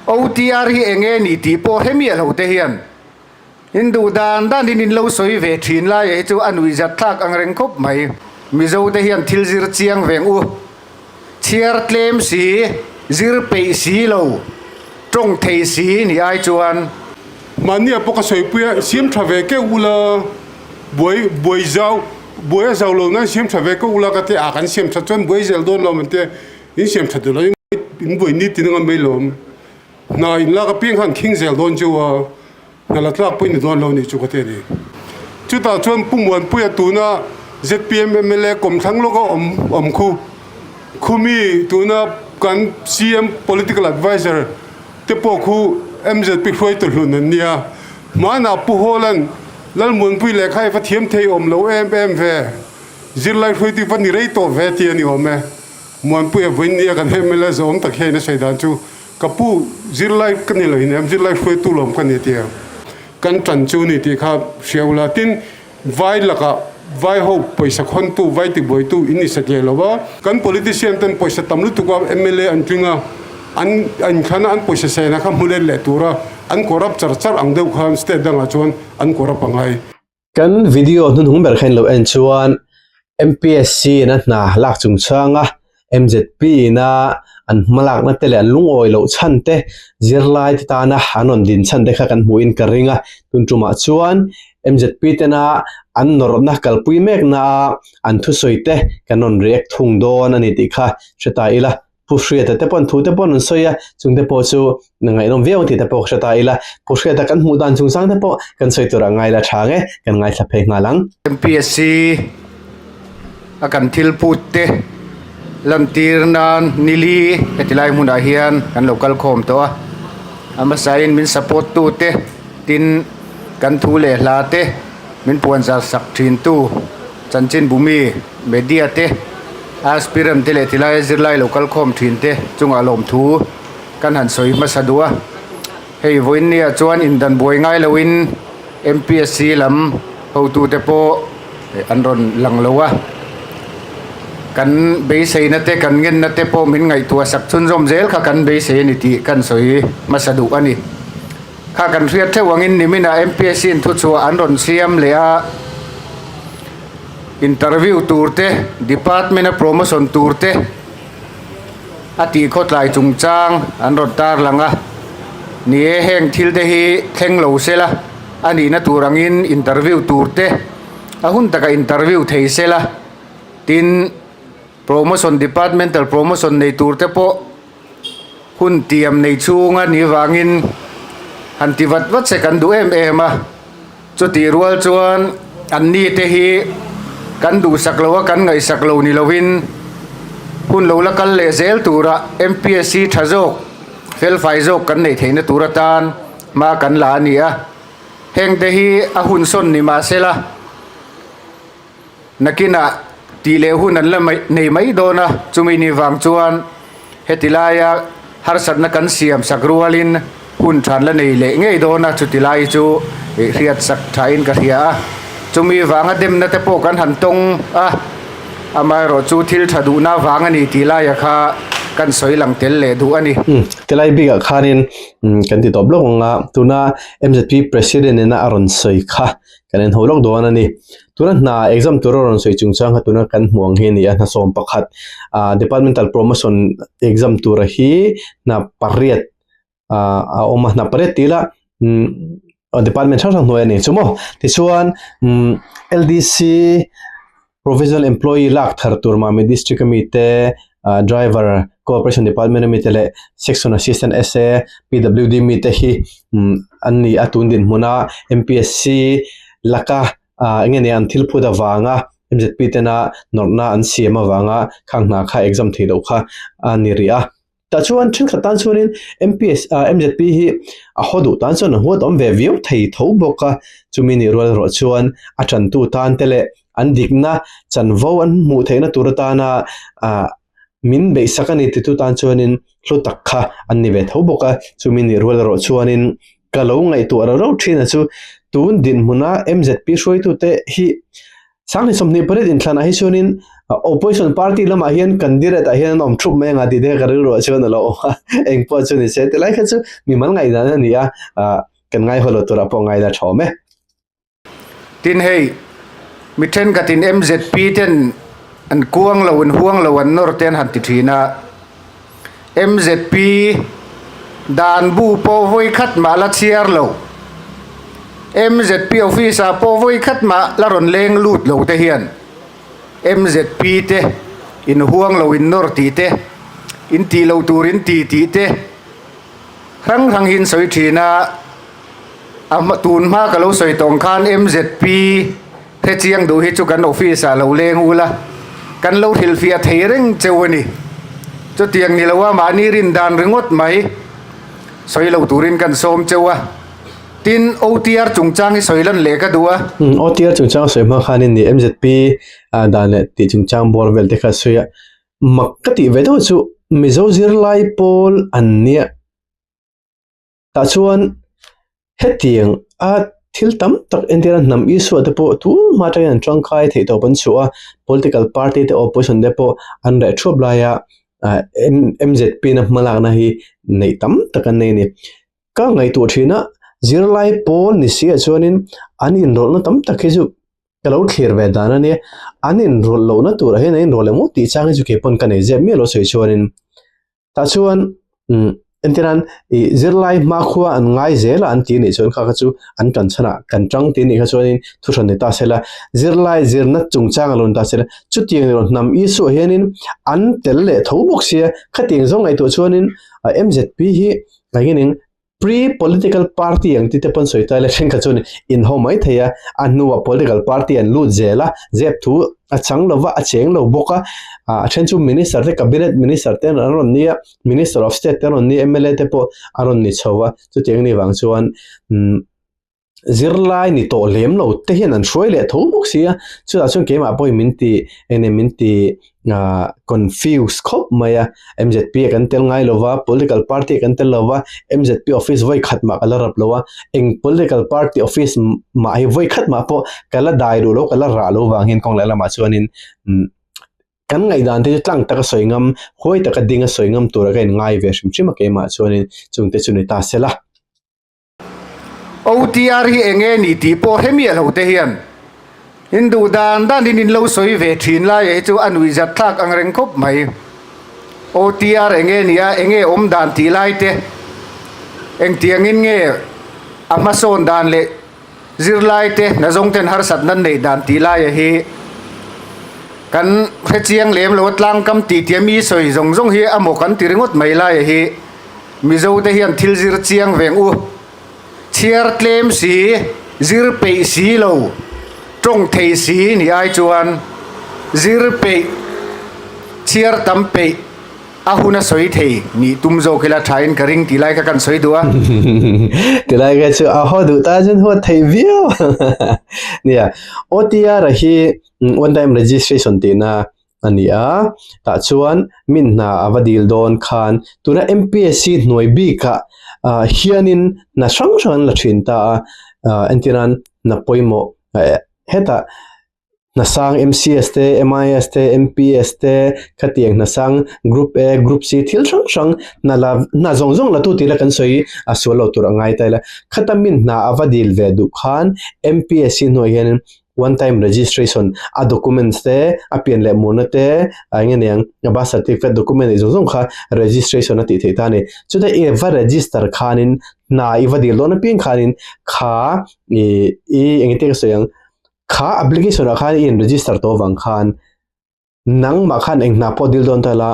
OTR hi enge ni ti po hemial ho te hian hindu dan dan in lo soi ve thin lai e chu anui zat thak ang reng khop mai mizo te hian thil zir chiang veng u chiar tlem si zir pe si lo trong thei si ni ai chuan mania poka soi puya sim thave ke ula boy zau lo na sim thave ke ula ka te a kan sim thachon boy zel don lo mante in sim thadu lo in boy ni tin ngam lo na in la ka ping han king zel don chu na la tlak pui ni don lo ni chu ka te ni chu ta chon pumwan puya tu na ZPM MLA kom thang lo ko om khumi tu na kan CM political advisor te po khu MZP khoi to hlun nia mana pu holan lal mun pui le khai fa thiam thei om lo em ve zir lai khoi ti van ni rei to ve ti ani ome mon pui vin nia kan hemela zom tak he na sai dan chu kapu zir lai kan ni lo hin zir lai khoi tu lom kan ni ti kan tran chu ni ti kha sheula tin vai laka vai ho poisa khon tu vai ti boi tu ini sakle lo ba kan politician ten poisa tamlu tu ka MLA an tringa an khana an poisa se na kham hulen le tura an korap char ang deu khan state danga chon an korap angai kan video nun hung ber khain lo en chuan MPSC na na lak chung changa MZP na an malak na tele an lungoi lo chante zirlai ta na hanon din chante kha kan muin karinga tun tuma chuan MZP te na an nor na kalpui mek na an thu soite kanon react thung don ani ti kha cheta ila pushriata te pon thu te pon soya chung te po chu ngai nom veu ti te po cheta ila pushriata kan mu dan chung sang te po kan soi tura ngai la thange kan ngai tha phe ngalang MPSC akan thil putte lamtir nan nili hetilai muna hian kan local khom to ama sain min support tu te tin kan thu le hla te min puan za sak thin tu chanchin bumi media te aspiram te le tilai zirlai local khom thin te chunga lom thu kan han soi ma sadua hei voin nia chuan in dan boi ngai loin MPSC lam ho tu te po anron lang lowa kan be sei na te kan ngen na te po min ngai tua sak chun rom zel kha kan be sei ni ti kan soi ma sadu ani kha kan riat the wangin ni mina MPSC in thu chu anron siam le a interview turte department of promotion turte ati khot lai chung chang anron tar langa ni heng thil de hi theng lo sela ani na turangin interview turte ahun taka interview thei sela tin promotion departmental promotion nei turte po hun tiam nei chunga ni wangin hanti wat se kan du em chu ti rual chuan an ni te hi kan du saklowa kan ngai saklo ni lovin hun lo la kal le zel tura MPSC thazok fel faizok kan nei theina tura tan ma kan la ania heng te hi a hun son ni ma sela nakina ti le hun an la nei mai dona chumi ni wang chuan hetilaya har sat na kan siam sakrualin hun than la nei le ngei dona chutilai chu riat sak thain ka hria chumi wanga dem na te po kan han tong amai ro chu thil thadu na wanga ni tilaya kha kan soi lang tel le du ani telai biga khanin kan ti top lok nga tuna MZP president na aron soi kha kanen holok don ani tuna na exam turon soi chungchang tuna kan muang he ni na som pakhat departmental promotion exam tura hi na pariat oma na pariat tila department sang noi ani chumo ti chuan LDC provisional employee lak thar turma me district committee driver cooperation department mi tele section assistant SA PWD mi te hi anni atun din muna MPSC laka ngene an thil phuda wanga MZP tena norna an siama wanga khangna kha exam theido kha ani ria ta chuan thin khatan chuanin MZP hi a hodu tan chon hot om ve view thei tho boka chumi ni rol ro chuan a than tu tan tele an dikna chanvo an mu theina turatana min be sakani ti tu tan chuanin hlu takha anni ve tho boka chumi ni rol ro chuanin kalo ngai tu ro thina chu tun din muna MZP shoi tu te hi sang ni somni pare din thana hi chuanin opposition party lama hian candidate a hian om thup mai nga ti de karu ro chon lo eng po chu ni se te lai kha chu mi mal ngai da ni a kan ngai holo tura po ngai da thome tin hei mi then katin MZP ten an kuang lo an huang lo an nor ten han ti thina MZP dan bu po voi khat ma la chiar lo MZP office a po voi khat ma la ron leng lut lo te hian MZP te in huang lo in nor ti te in ti lo turin ti te rang hin soi thina tun ma ka lo soi tong khan MZP the chiang du hi chu kan office a lo leng ula kan lo thil fia theireng chewani chu tiang ni lawa ma ni rin dan ringot mai soi lo turin kan som chewa tin OTR chungchang hi soilan le ka duwa OTR chungchang soi ma khanin ni MZP dan le ti chungchang bor vel te kha soya makati ve do chu mizo zirlai pol annia ta chuan hetiang a thil tam tak endera nam isu te po tu ma ta yan chang khai the to ban chu a political party te opposition de po an re thub la ya MZP na malak na hi nei tam tak an nei ni ka ngai tu thina zirlai pol ni sia chuanin anin rol na tam tak hi chu kalo clear ve dana ni anin rol lo na tur he nei rol mo ti chang ju ke pon ka nei je me lo soi chuanin ta chuan entiran zirlai ma khuwa an ngai zela an ti ni chon kha chu an kan chana kan chang ti ni kha chuanin thu thon ni ta sela zirlai zirna chungchang alon ta sela chu tiang ro nam i su hianin an tel le thobok sia khating zong ai to chuanin MZP hi laginin pre-political party ang titepon soita election ka chun in home ai thaya anuwa political party an lu zela zep thu a chang lova a cheng lo boka a then chu minister te cabinet minister te aron ni minister of state te aron ni MLA te po aron ni chowa chu teng ni wang chuan zirlai ni to lem lo te hian an hroi le tho bok sia chu a chung ke ma poi minti ene minti confuse khop maya MZP kan tel ngai lova political party kan tel lova MZP office voi khatma kala rap lova eng political party office ma ai voi khatma po kala dai ru lo kala ra lo wangin kong la ma chuanin kan ngai dan te tlang tak soingam hoi tak dinga soingam tura kan ngai ve shim chima ke ma chuanin chungte chuni ta sela OTR hi enge ni ti po hemial ho te hian Hindu dan in lo soi ve thin la ye chu anui zat thak ang reng khop mai OTR enge nia enge om dan ti lai te eng tiang in nge Amazon dan le zir lai te na zong ten har sat nan nei dan ti lai hi kan khe chiang lem lo tlang kam ti mi soi zong hi amo kan ti ringot mai lai hi mi zo te hian thil zir chiang veng u chiar tlem si zir pe si lo trong thei si ni ai chuan zir pe chiar tam pe ahuna soi thei ni tum zo khela thain karing ti lai ka kan soi duwa ti lai ga chu a ho du ta jun ho thei view nia OTR hi one time registration te na ania ta chuan min na avadil don khan tuna MPSC noi bi ka hianin na sang la thin ta antiran na poimo heta na sang MCS te MIS te MPS te khatiang na sang group A group C thil sang na la na zong la tu ti la kan soi asolo tur angai ta la khatamin na avadil ve du khan MPSC no hian one time registration a documents te a pian le monate angeniang ba certificate document zong kha registration ati theita ne chuda eva register khanin na ivadil don ping khanin kha engite ka soyang kha application khan in register to wang khan nang ma khan eng na podil don tala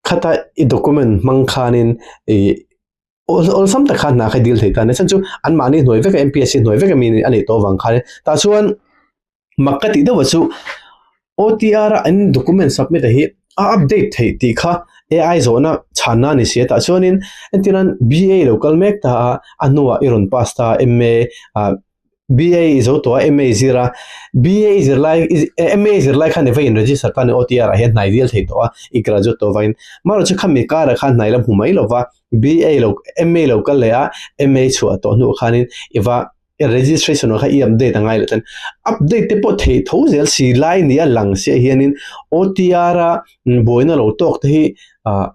khata I document mang khanin all sam ta khan na kha deal theita ne chanchu an mani noi ve ka MPSC noi ve ka min ani to wang khan ta chuan makati da wachu OTR an document submit hi update thei ti kha AI zona chana ni sia ta chuanin entiran BA local mek ta anua iron pasta MA BA is auto MA zira BA is like MA is like khan event register kan OTR a hen ideal thei to ikra jo to vain maro chu khami kar khan naila humai lova BA lo MA local le a MA chu to nu khanin iwa registration kha I update angai le tan update te po thei tho zel si lai nia lang se hianin OTR a boina lo tok te hi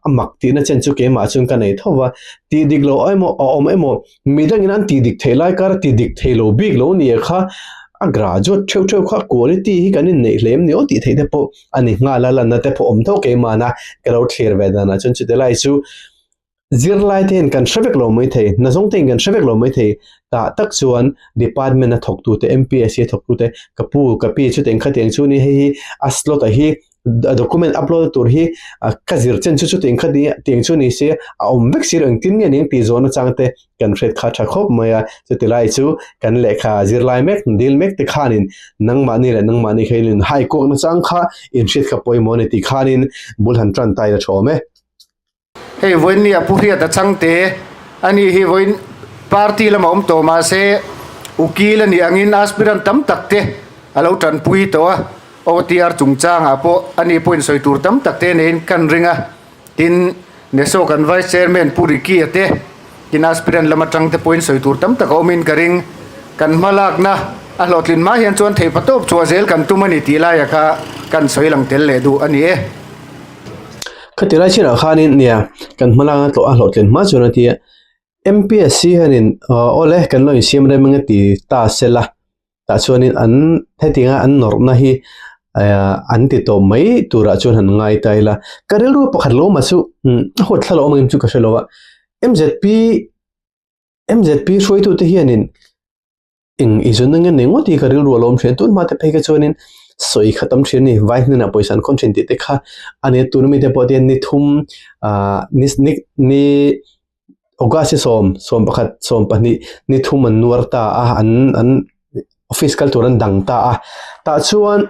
amak ti na chen chu ke ma chung ka nei thowa ti dik lo emo om emo midang in an ti dik thelai kar ti dik thelo big lo ni kha a graduate theu kha quality hi kanin nei hlem ni o ti thei te po ani nga la la na te po om tho ke ma na ke lo thler ve da na chun chu te lai chu zirlai ten kan shavek lo mai thei na zong ten kan shavek lo mai thei ta tak chuan department na thok tu te MPSC thok tu te kapu kapi chu ten kha teng chu ni hi aslot a hi document upload tur hi kazir chen chu ten kha di teng chu ni se om vek sir ang tin nge ning ti zona changte kan thret kha tha khop maya chu te lai chu kan lekha zirlai mek dil mek te khanin nangma ni le nangma ni khailin hai ko na chang kha in shit kha poi mon ti khanin bulhan tran tai la thome hei voin ni apu Hriata Chhangte ani hi voin party lama to ma se ukil ani angin aspirant tam takte alo tran pui to OTR chungchang apo ani point soi tur tam takte nen kan ringa tin neso kan vice chairman puri ki ate tin aspirant lama tangte point soi tur tam tak omin karing kan malak na alotlin ma hian chuan thei patop chuazel kan tumani ti la ya kha kan soi lang tel le du ani e khatira chira khanin nia kan malanga to a hlotlen ma chuna ti MPSC hanin ole kan lo siam re manga ti ta sela ta chuanin an thetinga an nor na hi an ti to mai tura chun han ngai taila karel ru pakhat lo ma chu hot thalo mangim chu ka shalowa MZP shoi tu te hianin ing izun nga nengo ti karel ru lom thlen tun ma te phei ka chuanin soi khatam thini vai na poisan content te kha ane turmi te poten ni thum ni ogasi som pakhat som pani ni thum an nuarta an office kal turan dangta ta chuan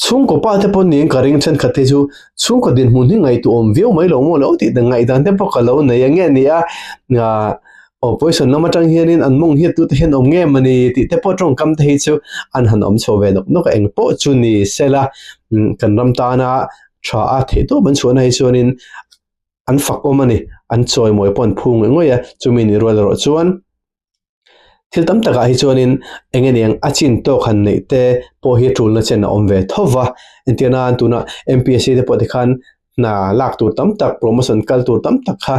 chung ko pa te pon ni karing chen khate chu chung ko din mun hi ngai tu om view mai lo mo lo ti da ngai dan te pa lo na yang nge ni opposition nama tang hianin an mong hi tu te hen om nge mani ti te po tong kam te hi chu an han om chho ve no ka eng po chu ni sela kan ram ta na tha a the to ban chuan hai chuanin an fak o mani an choi moi pon phung ngoya chumi ni ro ro chuan thil tam taka hi chuanin engeniang achin to khan nei te po hi tul na chen om ve thowa entiana tuna MPSC te po te khan na lak tur tam tak promotion kal tur tam tak kha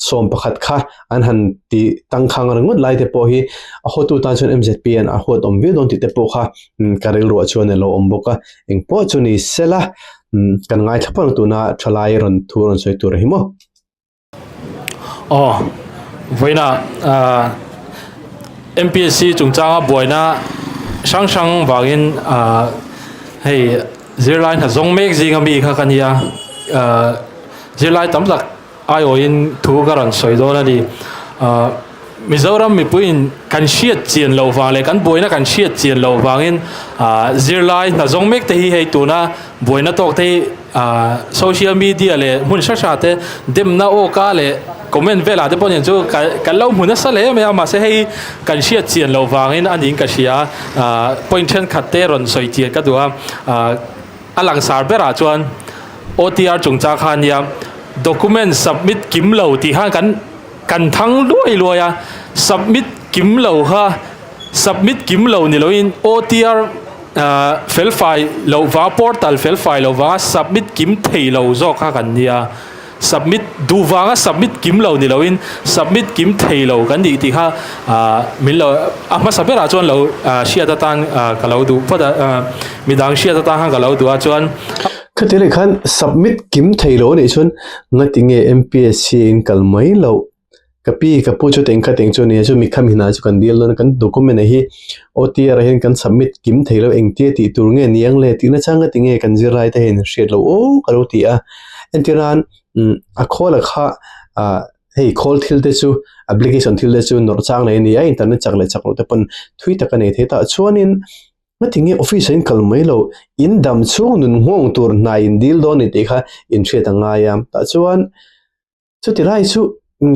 som pakhat kha an han ti tang khang rangot lai te po hi a hotu tan chon MZP an a hot om ve don ti te po kha karel ro chuan lo om boka eng po chuni sela kan ngai thapang tu na thalai ron thuron soi tur hi mo voina MPSC chungchanga boina sang wangin hei zirline ha zong mek zinga mi kha kania zirline tamlak ai oin thu garan soido na di Mizoram mi puin kan shiat chien lo wa le kan boina kan shiat chien lo wangin zirlai na zong mek te hi hei tuna boina tok te social media le mun sha te dem na o ka le comment vela te ponin chu kan lo mun sa le me ma se hei kan shiat chien lo wangin anin ka shia point chen khatte ron soi tie ka duwa alang sar bera chuan OTR chungcha khan ya document submit kim lo ti ha kan thang loi ya submit kim lo ha submit kim lo ni lo in OTR file file lo va portal file file lo va submit kim thei lo zo kha kan nia submit du wanga submit kim lo ni lo in submit kim thei lo kan ni ti kha min lo ama sabera chuan lo shia ta tang ka lo du phoda midang shia ta tang ha ka lo du a chuan khatire khan submit kim thailo ni chun ngatinge MPSC in kalmai lo kapi kapu chu teng kha teng chu ni chu mi kham hina chu kan deal don kan document hi OTR hin kan submit kim thailo engte ti tur nge niang le ti na changa tinge kan zirai ta hin shet lo o karo ti a entiran a khola kha hei call thil te chu application thil te chu nor chang nei ni a internet chakle chaklo te pon thui ta kan nei the ta chuanin matinge office in kalmai lo in dam chung nun ngong tur na in deal don ni te kha in theta nga yam ta chuan chu ti rai chu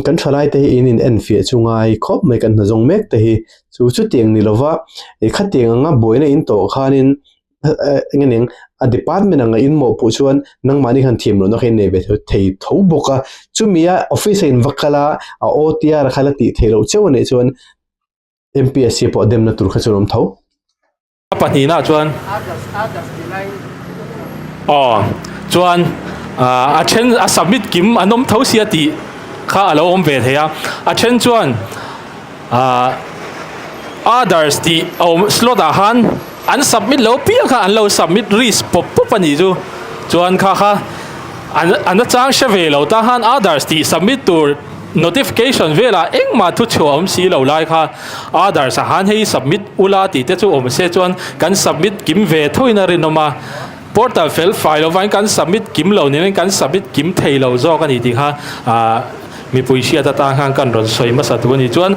kan thalai te in enfi chungai khop mai kan zong mek te hi chu tiang ni lova e khateng anga boina in to khanin ngeneng a department anga in mo pu chuan nang mani khan thim lo na khen ne be thei tho boka chumia office in vakala a OTR khala ti thelo chewne chuan MPSC po dem na tur kha churom tho pani na chuan chuan a then a submit kim anom tho sia ti kha alo om ve theya a then chuan others ti slot a han an submit lo pia kha an lo submit ris pop pani chu chuan kha an chang she ve lo ta han others ti submit tur notification vela engma thu chom si lo lai kha others a han hei submit ula ti te chu om se chuan kan submit kim ve thoina rinoma portal fail file of kan submit kim lo ni kan submit kim thei lo zo kan ti kha mi puisia ta hang kan ron soi ma sa tu ni chuan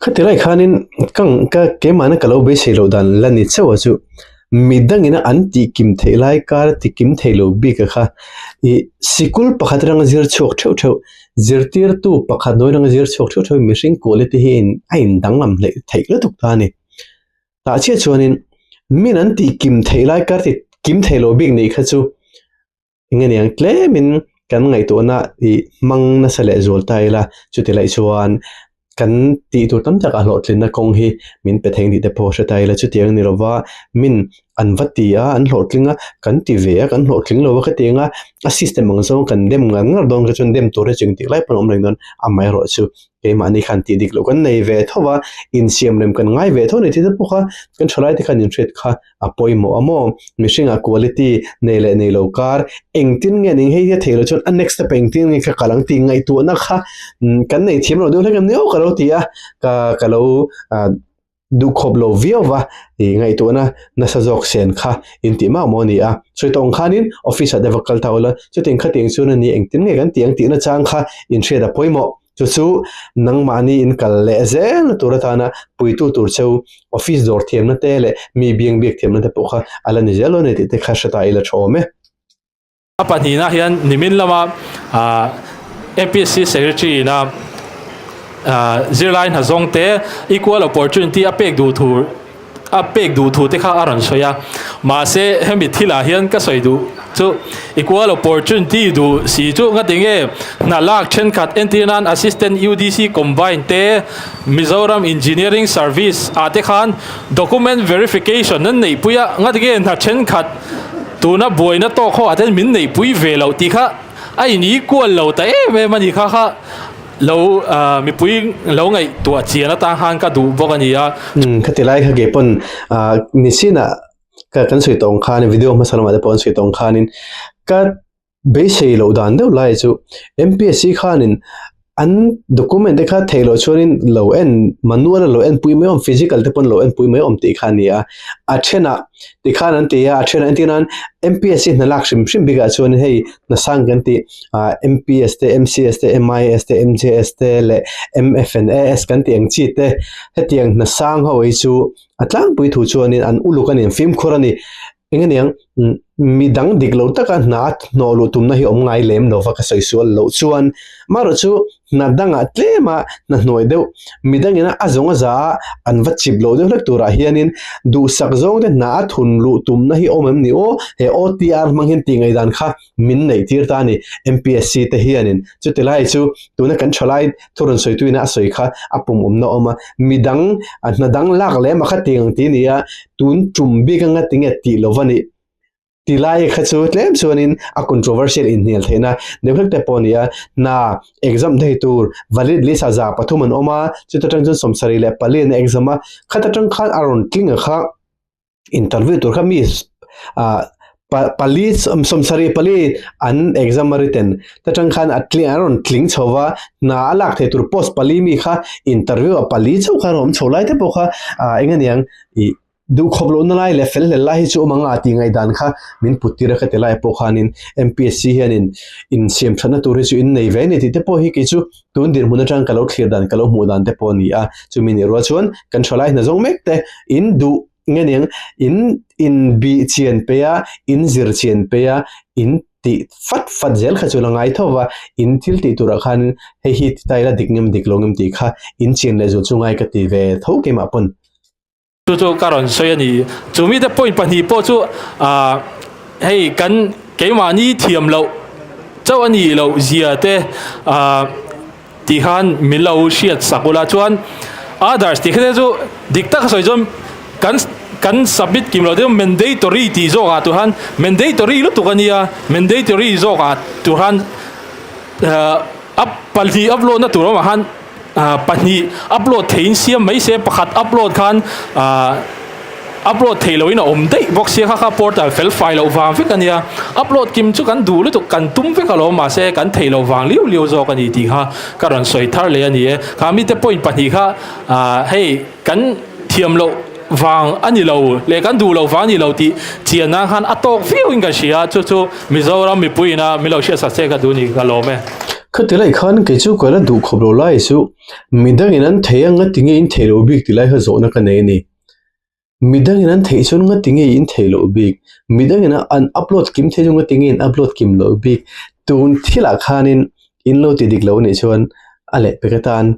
khatilai khanin kang ka ke mana kalo be selo dan lani chawa chu midang ina anti kim thelai kar ti kim thelo bi ka kha I sikul pakhatrang zir chok theu theu zirtir tu pakhat noirang zir chok theu theu machine quality hin ain danglam le theile tuk ta ni ta che chuanin min anti kim thelai kar ti kim thelo big nei kha chu ingani ang klemin kan ngai to na I mang na sale zol taila chutilai chuan kan ti tu tam tak a lo tlin na kong hi min pe theng di te po sha taila chutiang ni rowa min an vatia an lo tlinga kan ti ve kan lo tling lo ka tinga a system ang so kan dem ngar dong ka chun dem to re ching ti lai pan om lai non amai ro chu ke ma ni khan ti dik lo kan nei ve thowa in siam rem kan ngai ve tho ni ti te po kha kan cholai te kan in threat kha apoi mo amo mishing a quality nei le nei lo kar eng tin nge ning hei thelo chon an next painting ni kha kalang ti ngai tu na kha kan nei thiam lo de kan neo ka lo ti a ka lo du khoblo viova ngai to na nasajok sen kha inti ma moni a soitong khanin office de vakal tawla chuting khating chuna ni engtin nge kan tiang ti na chang kha in sheda poimo chu nang mani in kal le zel turatana puitu tur cheu office dor thiam na tele mi bieng biek thiam na te pokha ala ni zelo ne ti te khashata ila chome apani na hian nimin lama MPSC secretary na zirline hazongte equal opportunity apek du thu te kha aran soya ma se hemi thila hian ka soidu chu equal opportunity du si chu ngatinge na lak chen khat entinan assistant UDC combined te Mizoram engineering service ate khan document verification nan nei puya ngatige na chen khat tu na boina to kho aten min nei pui velo ti kha ai ni equal lo ta me mani kha lo mi pui lo ngai tua chiana ta han ka du bokania khatilai kha ge pon nisina ka kan sui tong khan video ma salama de pon sui tong khanin ka be sei lo dan de lai chu MPSC khanin an document de kha thelo chorin lo en manual lo en pui me om physical te pon lo en pui me om ti khania achena ti khan an ti ya achena antinan MPSC na lakshim shim biga chon hei na sang kan ti MPS te MCS te MIS te MJS te le MFNAS kan ti ang chi te hetiang na sang hoi chu atlang pui thu chonin an ulu kan film khorani engeniang midang diglo taka nat no lu tumna hi om ngai lem no va ka soisual lo chuan maro chu na danga tlema na hnoi deu midang ina azonga za an va chiblo de lek tura hianin du sak zong de na thun lu tumna hi omem ni o he OTR manghin ti ngai dan kha min nei tir ta ni MPSC te hianin chu tilai chu tuna kan cholai thurun soituina soi kha apum na oma midang an na dang lak le ma kha ting ti nia tun chumbi ka nga tinge ti lovani tilai khachu tlem chuanin a controversial in hel thena dekhak te ponia na exam dei tur validly saza pathuman oma chutachang chun somsari le palin exam a khatatang khan aron king kha interview tur kha mi pali somsari pali an exam written tatang khan atli aron tling chowa na alak the tur post pali mi kha interview pali chau kharom cholai te pokha enganiang du khoblo na lai le fel le lai chu manga ti ngai dan kha min putira kha telai po khanin MPSC hianin in siam thana tur chu in nei ve ne ti te po hi ki chu tun dir mun atang kalo clear dan kalo mu dan te po ni a chu min ro chuan kan cholai na zong mek te in du ngeniang in bi chien pe ya in zir chien pe ya in ti fat zel kha chu langai thowa in thil ti tura khan he hi taila diknem diklongem ti kha in chien le zu chungai ka ti ve tho ke ma pon chu karon soyani chumi the point pani po chu hei kan keima ni thiam lo chawani lo zia te ti han milo shiat sakula chuan others thì cái chỗ dik tak soi jom kan submit kim lo de mandatory ti zo ga tu han mandatory lu tu kania mandatory zo ga tu han up palhi upload na tu ro han pani upload thein siam mai se pakhat upload khan upload thei lo in om dei box ya kha portal file file lo wang fi kania upload kim chu kan du lu tu kan tum fi ka lo ma se kan thei lo wang liu zo kan ti kha karon soi thar le ani kha mi te point pani kha hey kan thiam lo vàng anh lâu lệ cán đủ lâu vàng anh lâu thì chỉ năng han atok phiêu in cái gì cho Mizoram mi pui na mi lâu sẽ sát cái đủ ni cái lâu mẹ khất lại khan cái chú gọi là đủ khổ lâu lại chú mình đang in thấy anh tiếng in thấy lâu big thì lại hơi dỗ nó cái này nè mình đang in thấy chú anh tiếng in thấy lâu big mình đang in upload kim thấy chú anh tiếng in upload kim lâu big tuôn thì là khan in lâu thì được lâu này chú anh ale peketan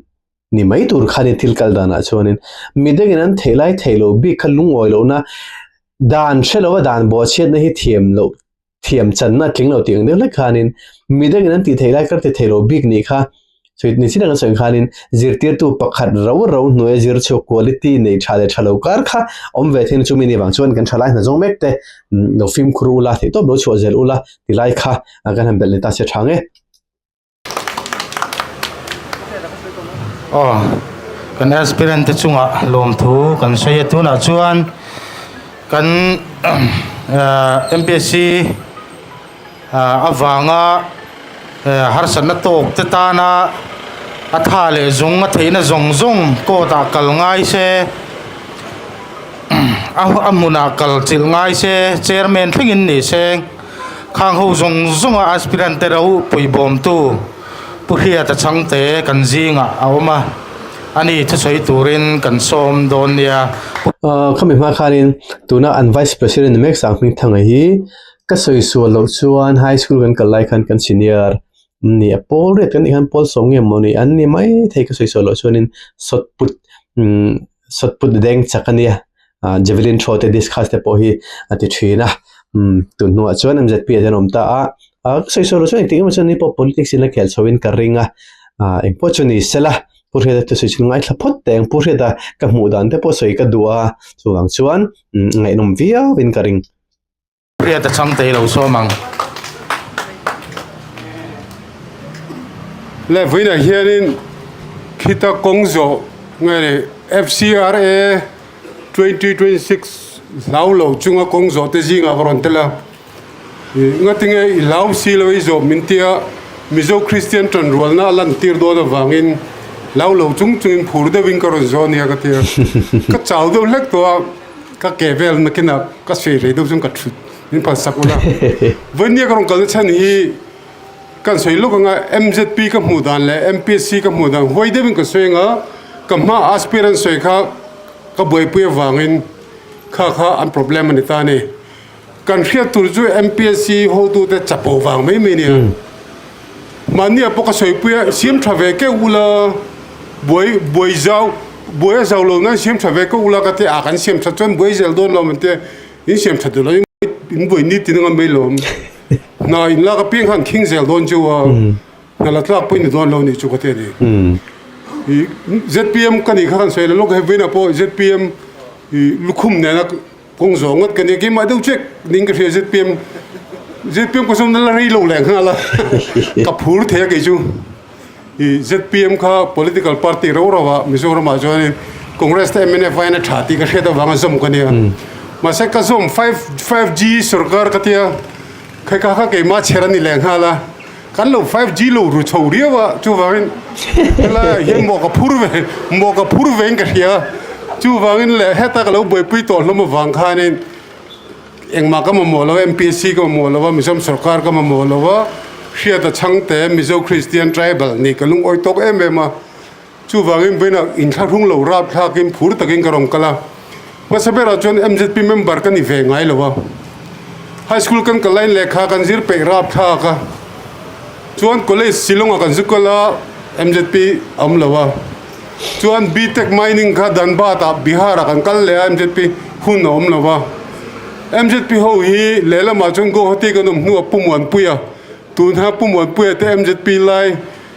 ni mai tur khani thil kal dana chonin mideng an thelai thelo bi khalung oilo na dan shelo dan bo chet na hi thiam chan na tling lo ting de la khanin mideng an ti thelai kar te thelo big ni kha so ni sin ang sang khanin zirtir tu pakhat ro noi zir cho quality nei thale thalo kar kha om ve thin chumi ni wang chon kan thalai na zong mek te no film crew la the to lo cho zel ula ti lai kha agan ham bel ni ta se thange kan aspirant chunga lom thu kan soya tu na chuan kan MPSC awanga har san na tok te ta na atha le zung a theina zong ko ta kal ngai se amuna kal chil ngai se chairman thingin ni se khang ho zong aspirant te rau pui bom tu Hriata Chhangte kan zinga awma ani thasoi turin kan som don nia khami ma khanin tuna an vice president mek sang ming thanga hi ka soi su lo chuan high school kan kalai kan senior ni pol ret kan ihan pol song em moni an ni mai thei ka soi so lo chuanin sotput deng chakania javelin throw te discuss te po hi ati thina tu nu chuan MZP janom ta soi so lo chuan ting ma chuan ni po politics in la khel chawin ka ringa empotchuni sela purheda te soi ngai thlapot teng purheda ka mu dan te po soi ka dua chuwang chuan ngai nom via win ka ring Hriata Chhangte lo so mang le vina hianin khita kongzo ngai FCRA 2026 laulo chunga kongzo te jinga frontela ngatinge lau silo izo mintia mizo Christian tran rolna lan tir do da wangin laulo chung phur de wing karon zone ya ka tia ka chaw do lek to ka kevel makina ka se re do chung ka thut in pa sakula vania karon kal chan hi kan soi lo nga MZP ka mudan le MPSC ka mudan hoi de wing ka soinga ka ma aspirant soi kha ka boy pu wangin kha an problem ni ta ne kan khia tur ju MPSC ho tu te chapo wang mai me ne mania poka soi pu sim thave ke ula boy zau lo na sim thave ke ula ka te akan sim tha chon boy zel don lo mate in sim tha lo in boy ni tin ngam mai lo na in la ka ping han king zel don ju na la tla pu ni don lo ni chu ka te ni ZPM kan ni khan soi lo ka vena po ZPM lukhum ne na kong zongat kan ni ki ma du check ning ka ZPM ko som na la ri lo leng hala ka phur the ke chu ZPM kha political party ro wa Mizoram a join Congress ta MNF na thati ka kheda wanga zom ka ni ma se ka zom 5G sarkar ka tia khai ka ke ma chera ni leng hala kan lo 5G lo ru chori wa chu wangin la yen mo ka phur ve ka ria chu wangin le heta ka lo boi pui to lo ma wang kha ni engma ka mo lo MPSC ka mo lo Mizoram sarkar ka mo lo Hriata Chhangte Mizo Christian tribal ni kalung oi tok ma chu wangin bena in thung lo rap tha kim phur takin karom kala ma sabera chon MZP member kan ni ve ngai lo wa high school kan kalain lekha kan zir pe rap tha ka chuan college silong kan zukala MZP am lo wa chuan BTech mining kha danba ta Bihar kan kal le MZP hun om lo wa MZP ho hi lela ma chon go hoti kan nu pumwan puya tun ha pumwan puya te MZP lai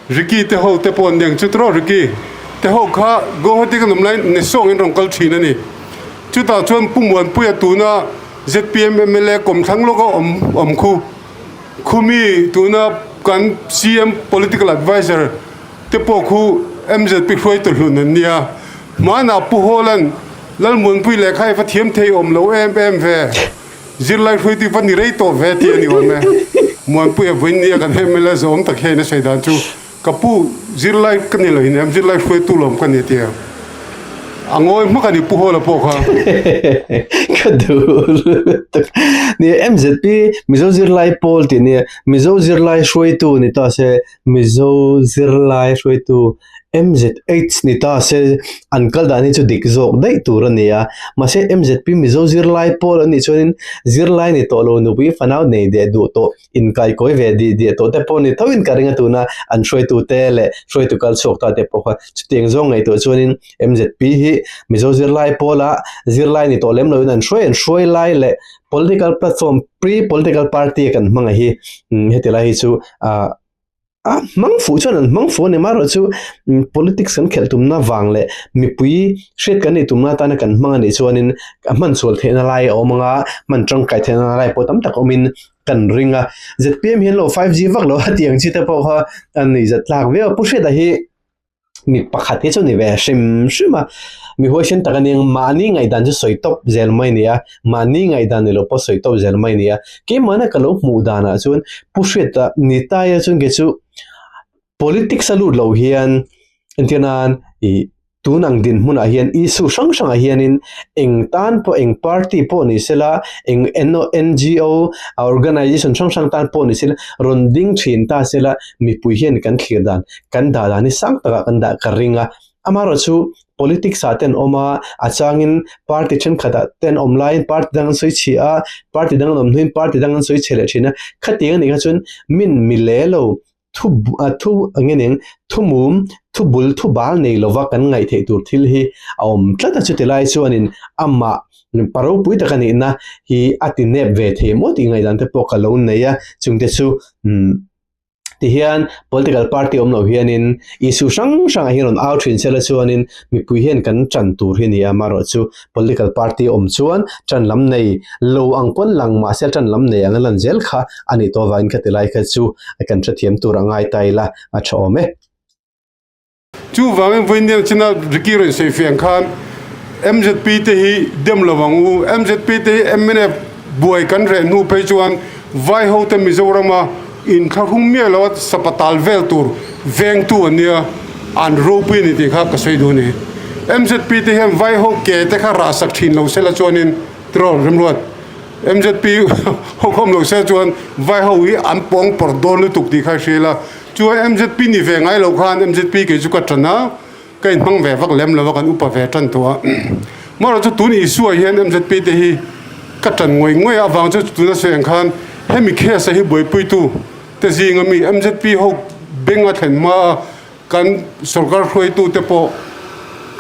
riki te ho te pon deng chutro riki te ho kha go hoti kan lai ne song in rong kal thina ni chu ta chuan pumwan puya tuna ZPM MLA kom thang lo ko om khumi tuna kan CM political advisor te po khu MZP khoi to hlun nia mana pu holan lal mun pui le khai fa thiam thei om lo em ve zir lai khoi ti pani rei to ve ti ani wa me mon pui vin nia kan MLA zom ta khe na sai dan chu kapu zir lai kan ni lo hin em zir lai khoi tu lom kan ni ti angoi ma kan ni pu hola po kha Kadur ni MZP mizo zirlai pol ti ni mizo zirlai shoi tu ni ta se mizo zirlai shoi tu MZH ni ta se uncle dani chu dik zok dai tur ni ya ma se MZP mizo zirlai pol ni chonin zirlai ni to lo nu bi fanau nei de du to in kai koi ve di de to te pon ni thoin karinga tu na an shoi tu te le shoi tu kal sok ta te po kha chuteng zong ngai to chonin MZP hi mizo zirlai pola zirlai ni to lem lo nan shoi lai le political platform pre political party kan manga hi hetila hi chu mang fu chuan mang fu ne maro chu politics kan khel tumna wangle mi pui shet kan ni tumna ta na kan manga ni chuanin man chol thena lai o manga man tang kai thena lai po tam tak omin kan ringa ZPM hian lo 5G vak lo hatiang chi ta po kha an ni zatlak ve pu she da hi mi pakhat hi chu ni ve shima mi hoishin takaniang mani ngai dan chu soitop zelmai nia mani ngai dan ni lo po soitop zelmai nia ke mana kalo mu dana chun pusheta nitaya chun ge chu politics alu lo hian entianan I tunang din huna hian isu sang sang hianin eng tan po eng party po ni sela eng NGO organization sang tan po ni sela ronding thin ta sela mi pui hian kan thlir dan da ni sang taka kan da karinga amaro chu politics aten oma achangin party chen khata ten online party dang soi chia party dang nom nuin party dang soi chele china khating ni chun min milelo thu angeneng thumum thubul thubal nei lova kan ngai thei tur thil hi aum tlata chutilai chuanin amma paro pui takani na hi atinep ve the moti ngai dan te pokalo neya chungte chu ti hian political party omlo hianin issue sang hian on out in sela chuanin mi pui hian kan chan tur hi ni amaro chu political party chuan chan lam nei lo angpon lang ma sel chan lam nei angalan zel kha ani to vain khatilai kha chu kan thathiam tur angai taila a thome chu wangin voin china rikiren se fian khan MZP te hi dem lawangu MZP te MNE boy kan re nu pe chuan vai ho te mizorama in kharung me lo sapatal vel tur veng tu ania an ropi ni ti kha ka sei du ni MZP te hem vai ho ke te kha ra sak thin lo sela chonin tro remlot MZP ho khom lo se chuan vai ho hi an pong por don lu tuk ti kha shela chu MZP ni ve ngai lo khan MZP ke chu ka trana kai mang ve vak lem lo kan upa ve tan to maro chu tun isu hian MZP te hi ka tan ngoi awang chu tu na se khan hemi khe sa hi boi pui tu te zinga mi MZP ho benga thlen ma kan sarkar khoi tu te po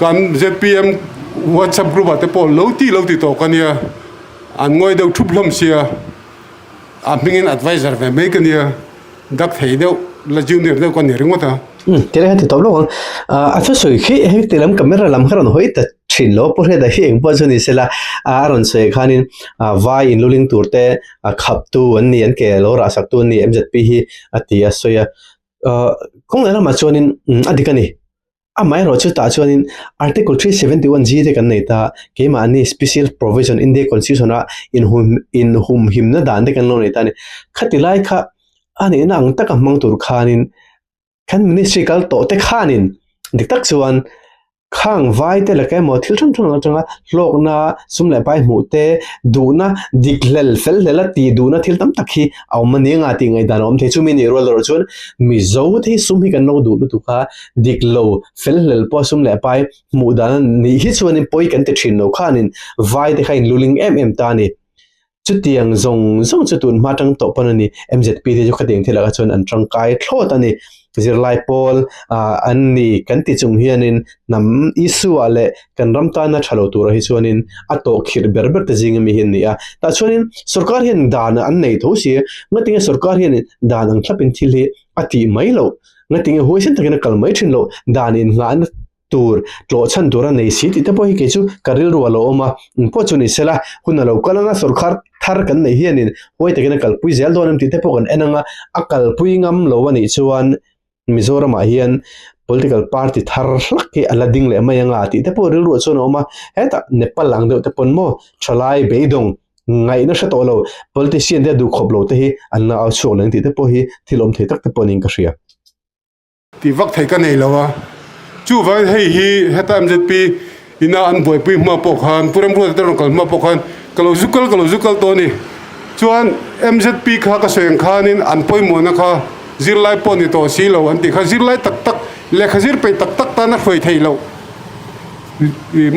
kan ZPM WhatsApp group te po lo ti to kania an ngoi deu thuplom sia a mingin advisor ve me kania dak thei deu la junior deu kon ringota tere hati toblo a chu soi khi he telam camera lam kharon hoi ta thinlo por he da hi eng po chuni sela aron se khanin vai in luling turte khap tu an ni an ke lo ra sak tu ni MZP hi atia soya kong la ma chonin adikani amai ro chu ta chonin article 371 g te kan nei ta ke ma ni special provision in the constitution in whom him na dan de kan lo nei ta ni khatilai kha ani nang ta ka mang tur khanin kan ministry kal to te khanin diktak chuan khang vai te la kai mo thil thang changa lok na sumle pai mu te du na diklel fel lela ti du na thil tam takhi aw mani nga ti ngai dan om the chu mi ni ro lo chun mi zo thi sum hi kan no du tu kha diklo fel lel po sumle pai mu dan ni hi chuan in poi kan te thin no khanin vai te khain luling ta ni chutiang zong chutun ma tang to panani MZP te ju khateng thila ka chon an tangkai thlot ani zirlai pol anni kan ti chung hianin nam isu ale kan ramta na thalo tur hi chuanin ato khir berber te jing mi hin nia ta chuanin sarkar hian dan an nei tho si ngatinga sarkar hian dan ang thlapin thil hi ati mailo ngatinga hoisin takena kalmai thin lo dan in nga tur tlo chan tura nei si ti te po hi ke chu karil ru alo oma po chu ni sela hun alo kalanga sarkar thar kan nei hianin hoi te kena kalpui zel donam ti te po kan enanga akal pui ngam lo ani chuan Mizoram a hian political party thar hlaki alading le mayanga ti te po ril ru chu no oma heta Nepal lang de te pon mo thalai beidong ngai na hra to lo politician de du khop lo te hi anna au chu lang ti te po hi thilom thei tak te ponin ka hria ti vak thei ka nei lawa chu vai hei hi heta MZP ina an boi pui ma po khan puram ru te ron kal ma po khan kalo zukal to ni chuan MZP kha ka soeng khanin an poi mo na kha zirlai po ni to si lo an ti kha zirlai tak tak le khazir pe tak tak ta na khoi thei lo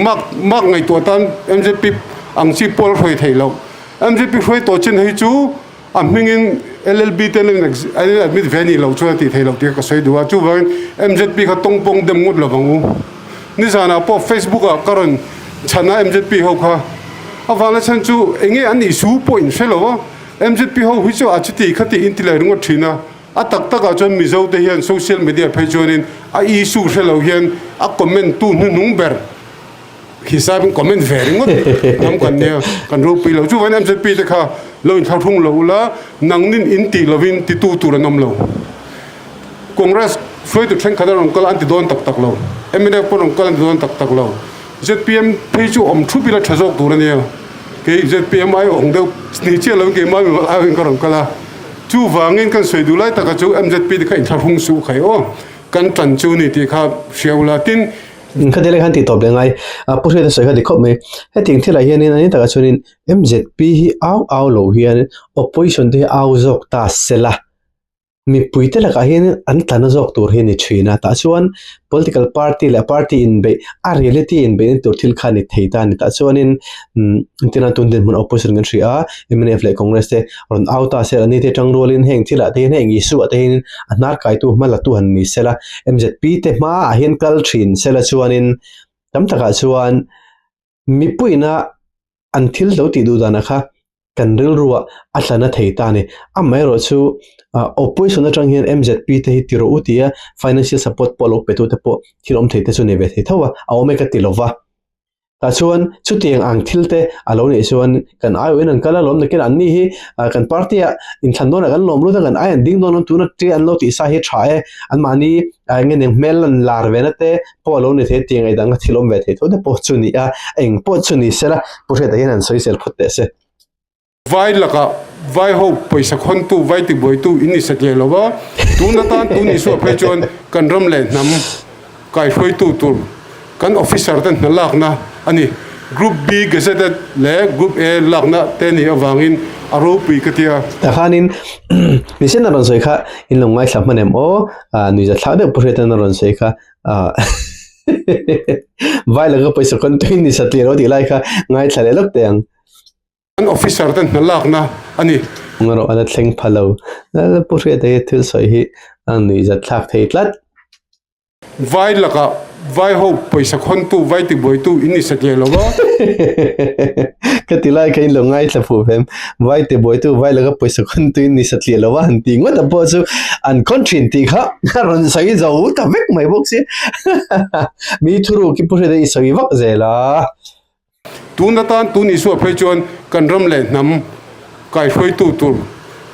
mak ngai to tan MZP ang si pol khoi thei lo MZP khoi to chen hei chu amhingin LLB ten admit veni lo chuan ti thei lo ti ka soi duwa chu van MZP kha tongpong dem ngut lo bangu ni sana po Facebook a karon chana MZP ho kha avala chan chu enge an issue point felo MZP ho hui chu achiti khati intilai runga thina a tak tak a chon mizo te hian social media page onin a issue felo hian a comment tu nung ber hisab comment vering nam kan ne kan ro pi lo chu van MZP te kha lo in thung lo la nang nin in ti lovin ti tu tu nam lo congress foi tu thren khadar on kal anti don tak tak lo MNF pon on kal anti don tak tak lo ZPM phe chu om thu pi la thajok tu ne ke ZPM ai ong de ni che lo ke mai ma a ka ron kala chu wangin kan soi du lai taka chu MZP de kha in thung su khai o kan tan chu ni ti kha fiaula tin khadele khan ti top lengai pure de soi kha dikhop me heting thila hianin ani taka chunin MZP hi au lo hian opposition de au zok ta sela mi puite la ka hian an tan zok tur hi ni thina ta chuan political party la party in be a reality in be tur thil kha ni theita ni ta chuanin tina tun den mun opposition ngan thria MNF le congress te ron auta se ani te tangrolin heng thila te heng isu ate hin anar kai tu mala tu han ni sela MZP te ma a hian kal thin sela chuanin tam taka chuan mi puina an thil do ti du dana kha kan ril ruwa ahlana theita ni amai ro chu opposition atang hian MZP te hi tiro utia financial support polo petu te po thilom theite chu ne ve the thawa awme ka tilova ta chuan chu tiang ang thilte alo ni chuan kan ai wen an kala lom na ken an ni hi kan party a in thandona kan lom lu da kan ai an ding don tu na tri an lo ti sa hi thae an mani nge ne mel an lar ve na te polo ni the tiang ai dang thilom ve the tho de po chu ni a eng po chu ni sela po the da hian an social photte se vai laka vai ho paisa khon tu vai ti boi tu ini sakle lowa tu na tan tu ni so phe chon kan ram le nam kai foi tu tur kan officer tan na lak na ani group B gazetted le group A lak na te ni awangin aro pi katia ta khanin ni sen ron soi kha in long ngai thlam manem o ni ja thla de pure tan ron soi kha vai la ga paisa khon tu ni satli ro di lai kha ngai thlale lok teng an officer tan na lak na ani ngaro ala thleng phalo la pure de thil soi hi an ni ja thlak thei tlat vai laka vai ho paisa khon tu vai ti boi tu ini sakle lowa katilai kain lo ngai thlafu fem vai te boi tu vai la ga paisa khon tu ni satli lo wa anti ngwa da po chu an kontrin ti kha ron sai zo ta vek mai bok si mi thuru ki pure de soi vak zela tu na tan tu ni so phe chon kan ram le nam kai foi tu tur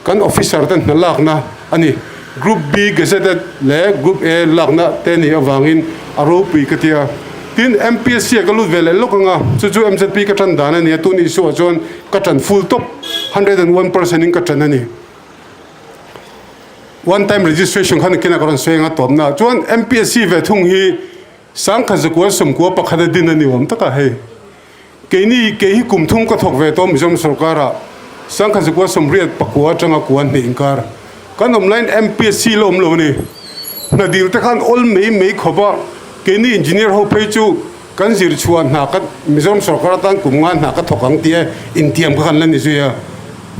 kan officer tan na lak na ani group B gazetted le group A lak na te ni awangin aro pi katia tin MPSC ka lut vele lokanga chu MZP ka tan dana ni tu ni so chon ka tan full top 101% in ka tan ani one time registration khan kena karon senga top na chon MPSC ve thung hi sang kha zakwa som ko pakhada din ani wam taka he keini ke hi kum thum ka thok ve to mizom sarkara sang kha zakwa som riat pakwa changa kuan ni inkar kan online MPSC lom lo ni na dil ta khan all mei khoba keini engineer ho pe chu kan zir chuan na ka mizom sarkara tan kumnga na ka thokang ti intiam ka kan lan ni zuya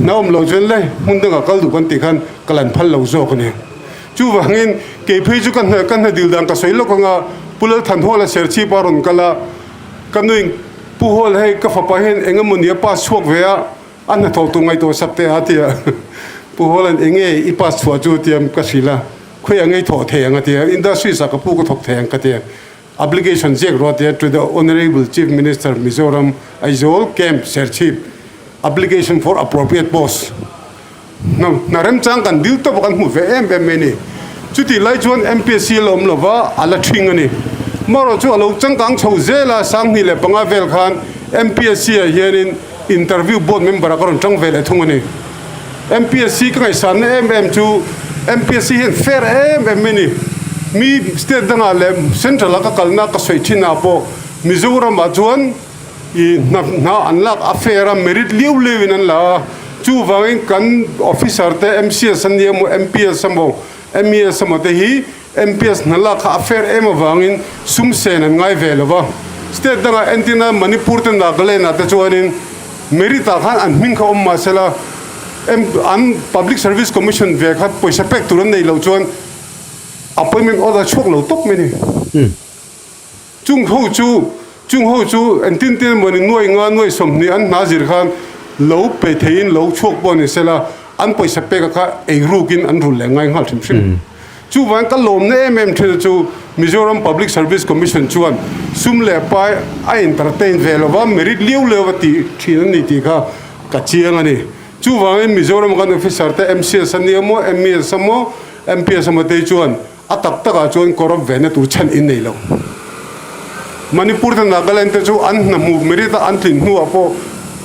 naom lo jen le mundanga kal du kan ti khan kalan phal lo zo kane chu wangin ke pe chu kan na dil dang ka soilo ka nga pulal than hola serchi paron kala kanuing puhol hei ka fa pa hen engamunia pa suak vea an na thau tu ngai to sapte atia puhol an enge I pa chua chu tiam ka sila khoi angai tho the anga tia industry sa ka pu ko thok the ang ka tia application check rote to the Honorable Chief Minister Mizoram Aizol Camp Serchip application for appropriate post. Now, narem chang kan dil to kan mu ve meni. Chuti lai chuan MPSC lom lova ala thing ani. Maro chu alo chang kang chho zela sang ni le panga vel khan MPSC hian in interview board member akaron chang vel thung ani. MPSC ka san chu MPSC hian fair meni. Mi state danga le central ka kalna ka soi thina po Mizoram achuan I na unlock affair merit liu lewin an la chu wangin kan officer te MCS an yemu MPS samo MES samo te hi MPS na la kha affair wangin sum sen an ngai velova state danga antina Manipur te na gale na te chuanin merit ta khan an min kha ma sela an public service commission ve khat poisa pek turan nei lo chuan appointment order chok lo top meni chung ho chu an tin moni nuai som ni an nazir khan lo pe thein lo chok bon sela an poisa pe ka ei rukin an rul le ngai ngal thim chu wan ka lom ne chu Mizoram Public Service Commission chuan sum le pai a entertain velova merit liu lewati thin ni ti kha ka chiang ani chu wan Mizoram kan officer te MCS ani mo MES mo MPS mo te chuan atak taka chuan korop vene tur chan in nei lo Manipur te Nagaland te chu an na mu merita an thin nu apo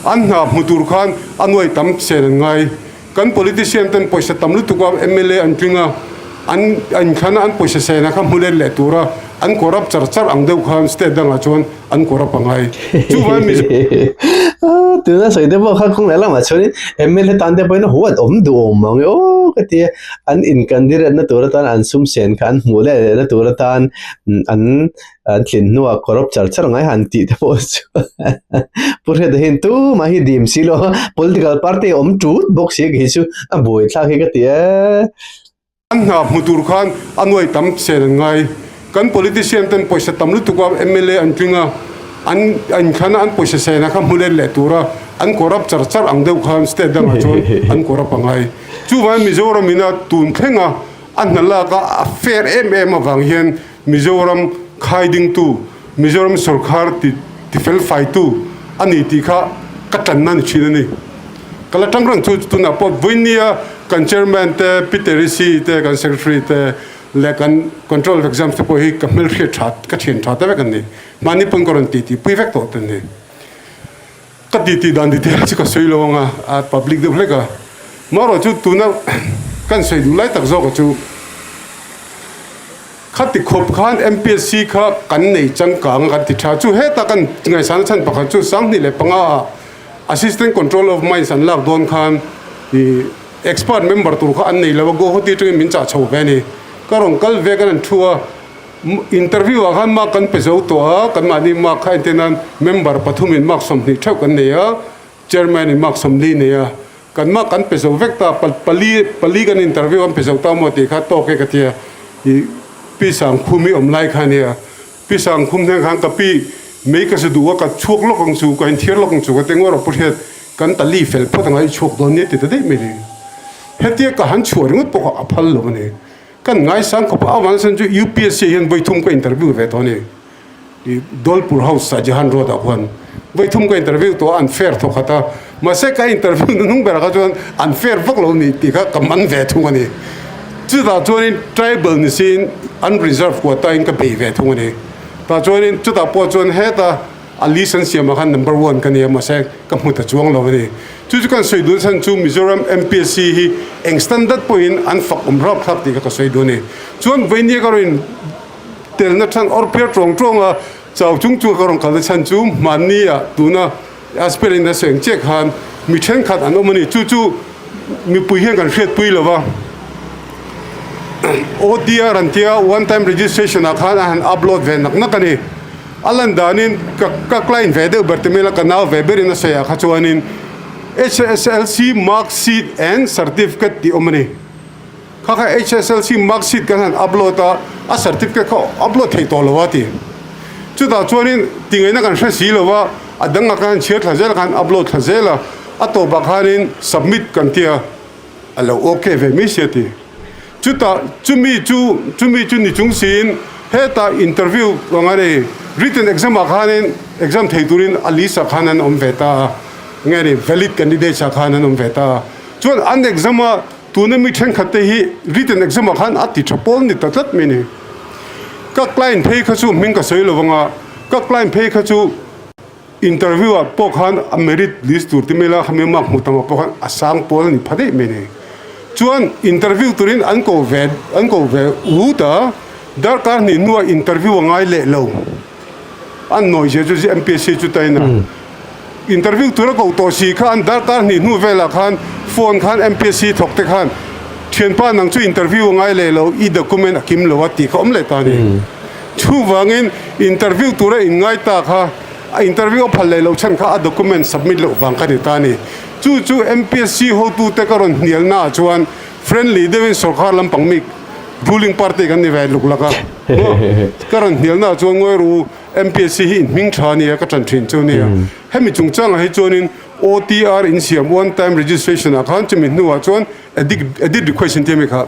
an na mutur khan anoi tam sen ngai kan politician ten poisa tamlu tu ka MLA an tringa an khana an poisa sena kha mulel le tura an korap char ang deu khan state danga chon an korap angai chu wa mi tu na soi de bo kha khong la ma chori MLA tan de boina huat om du om mang o ka ti an in kandir na tura tan an sum sen khan mule na tura tan an thin nu a korap char ngai han ti de bo purhe de hin tu ma hi dim silo political party om tut box ye gi chu a boi thla hi ka ti an na mutur khan anoi tam sen ngai kan politician ten poisa tamlu tu ka MLA an tringa an khana an poisa sena kha mulel le tura an korap char ang deu khan state danga chon an korap angai chu wa Mizoram ina tun thenga an nala ka affair awang hian Mizoram khaiding tu Mizoram sarkar ti fel fai tu ani ti kha katan nan chinani kala tangrang tu na po vinia kan chairman te Peterisi te kan secretary te le kan control of exams te po hi kamel khre that ka thien that ve kan ni mani pon koron ti perfect to ni ka ti dan ti chi ka soi lo nga a public de lega maro chu tu na kan soi du lai tak zo ko chu khati khop khan MPSC kha kan nei chang kang kan ti tha chu he ta kan ngai san chan pakhan chu sang ni le panga assistant control of mines and lak don khan the expert member tur kha an nei lawa go hoti tu min cha chho ve ni karong kal ve kan thua interview a khan ma kan pe zo to kan ma ni ma kha intenan member pathum in mak som ni thau kan ne ya chairman in mak som li ne ya kan ma kan pe zo vekta pali kan interview am pe zo ta mo ti kha to ke ka tia i pi sang khumi om lai kha ne ya pi sang khum ne khang ka pi me ka se duwa ka chuk lo kong chu ka in thier lo kong chu ka tengor puthet kan tali fel photangai chuk don ne ti te dei me ni hetia ka han chuar ngut po ka aphal lo ne kan ngai sang ko pa wan san ju UPSC hian boithum ka interview ve to ne di Dolpur House sa Jahan Road a khan boithum ka interview to unfair to khata ma se ka interview nung bera ka jon unfair vak lo ni ti ka kaman ve thung ani chu da join tribal ni sin unreserved quota in ka pe ve thung ani ta join chu da po jon he ta a license ma khan number 1 kan ya ma se ka mu ta chuang lo ni chu kan soi dun san chu Mizoram MPSC hi eng standard point an fak rap thak ti ka soi du ni chuan venia ka rin tel na thang or per trong a chau chung chu ka rong ka chan chu mania tuna aspirin na seng check han mi then khat an omani chu mi pui hian kan hret pui lova ODR antia one time registration a khan an upload ve nak ani alan danin ka client ve de bertemela kanal ve berin na saya khachuanin HSLC mark sheet and certificate di omani kha HSLC mark sheet kan upload a certificate ko upload thei to lawati chu da chuanin tingai na kan si lowa adanga kan share thazel kan upload thazela ato bakhanin submit kan tia alo okay ve mi seti chu ta chu mi chu ni chung sin heta interview ngani written exam akhanin exam theiturin alisa khanan omveta ngani valid candidate sakhanan omveta chuan an exam tuna mi then khate hi written exam khan ati chapol ni tatlat mini ka client phei khachu ming ka soi lowanga ka client phei khachu interview a pokhan a merit list turtimela khamema mutama pokhan asang pol ni phade mini chuan interview turin an ko ve uta darkar ni nuwa interview ngai le lo an noi je ju MPSC chu taina interview tura ko to si khan darkar ni nu vela khan phone khan MPSC thokte khan thian pa nang chu interview ngai le lo I document akim lo wati khom le ta ni chu wangin interview tura in ngai ta kha interview phal le lo chan kha document submit lo wang ka ni ta ni chu MPSC ho tu te karon nial na chuan friendly devin sarkar lam pangmik ruling party kan ni vai luk laka karon nial na chuan ngoi ru MPSC hi ming thani ka chan thin chu ni hemi chungchang hi chonin OTR in siam one time registration account mi nuwa chuan edit request in temi kha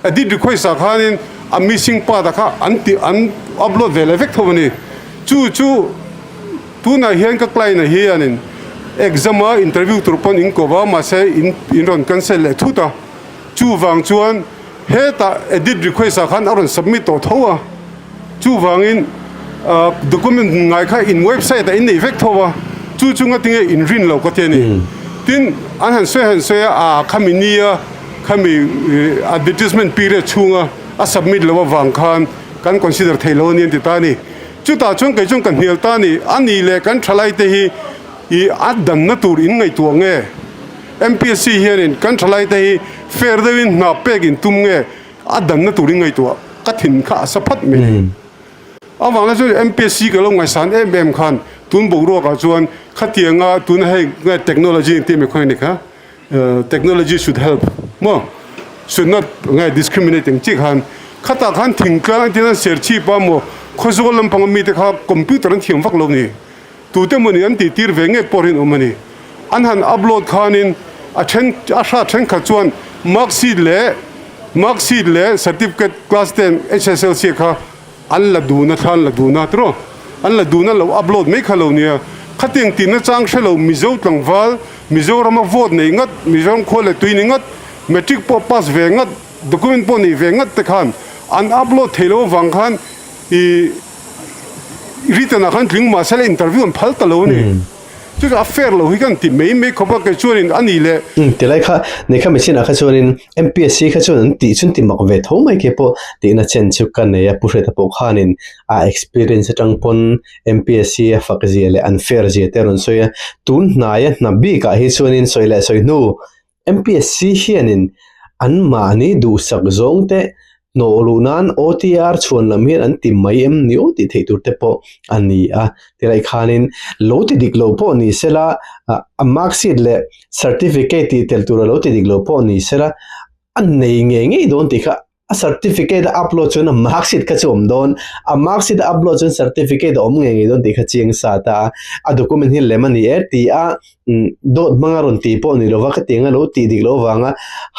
edit request akhanin a missing part kha an upload vel effect thobani chu tuna hian ka client hi anin exam interview turpon in ko ba ma se in ron cancel le thuta chu wang chuan heta edit request akhan aron submit to thowa chu wangin document ngai kha in website in effect thowa chu nga tinge in rin lo ka teni tin an han se a khaminia khami advertisement period chunga a submit lo wang khan kan consider thailo ni ti ta ni chu ta chung kai chung kan hial ta ni ani le kan thalai te hi I adan na tur in ngai tu nge MPSC hianin kan thalai te hi fair devin na pek in tum nge adan na tur in ngai tu ka thin kha saphat me awang la chu MPSC ka lo ngai san khan tun bo ro ka chuan khatianga tun hai technology te me khoi ni kha technology should help mo should not ngai discriminating chi khan khata khan thingka tin ser chi pa mo khozol lam pang mi te kha computer an thiam vak lo ni tu te moni an ti tir venge porin omani an han upload khanin a sha then kha chuan marksheet le certificate class 10 HSLC kha an la du na tro an la du na lo upload me khalo nia khateng tin na chang shelo mizo tlangwal mizo rama vote nei ngat mizo khole tuini ngat metric po pass ve ngat document po ni ve ngat te khan an upload thelo wang khan I written akhan tling ma sala interview an phal ta lo ni chu affair lo hi kan ti me khoba ke churin ani le tilai kha ne kha machine kha chuanin MPSC kha chuan ti chun ti mak ve tho mai ke po ti na chen chu kan ne ya pu hre ta po khanin a experience tang pon MPSC fakzi le unfair je teron soya tun na ya na bi ka hi chuanin soila soi nu MPSC hianin an ma ni du sak zong te no lunan OTR chuan lam hian an ti mai em ni o ti theitur te po ani a tilai khanin lo ti dik lo po ni sela a marksheet le certificate ti tel tur lo ti dik lo po ni sela an nei nge don ti kha a certificate upload chun a marksheet ka chom don a marksheet upload chun certificate om nge don ti kha chiang sa ta a document hi lemani ti a dot mangaron ti po ni lo wa ka tinga lo ti dik lo wanga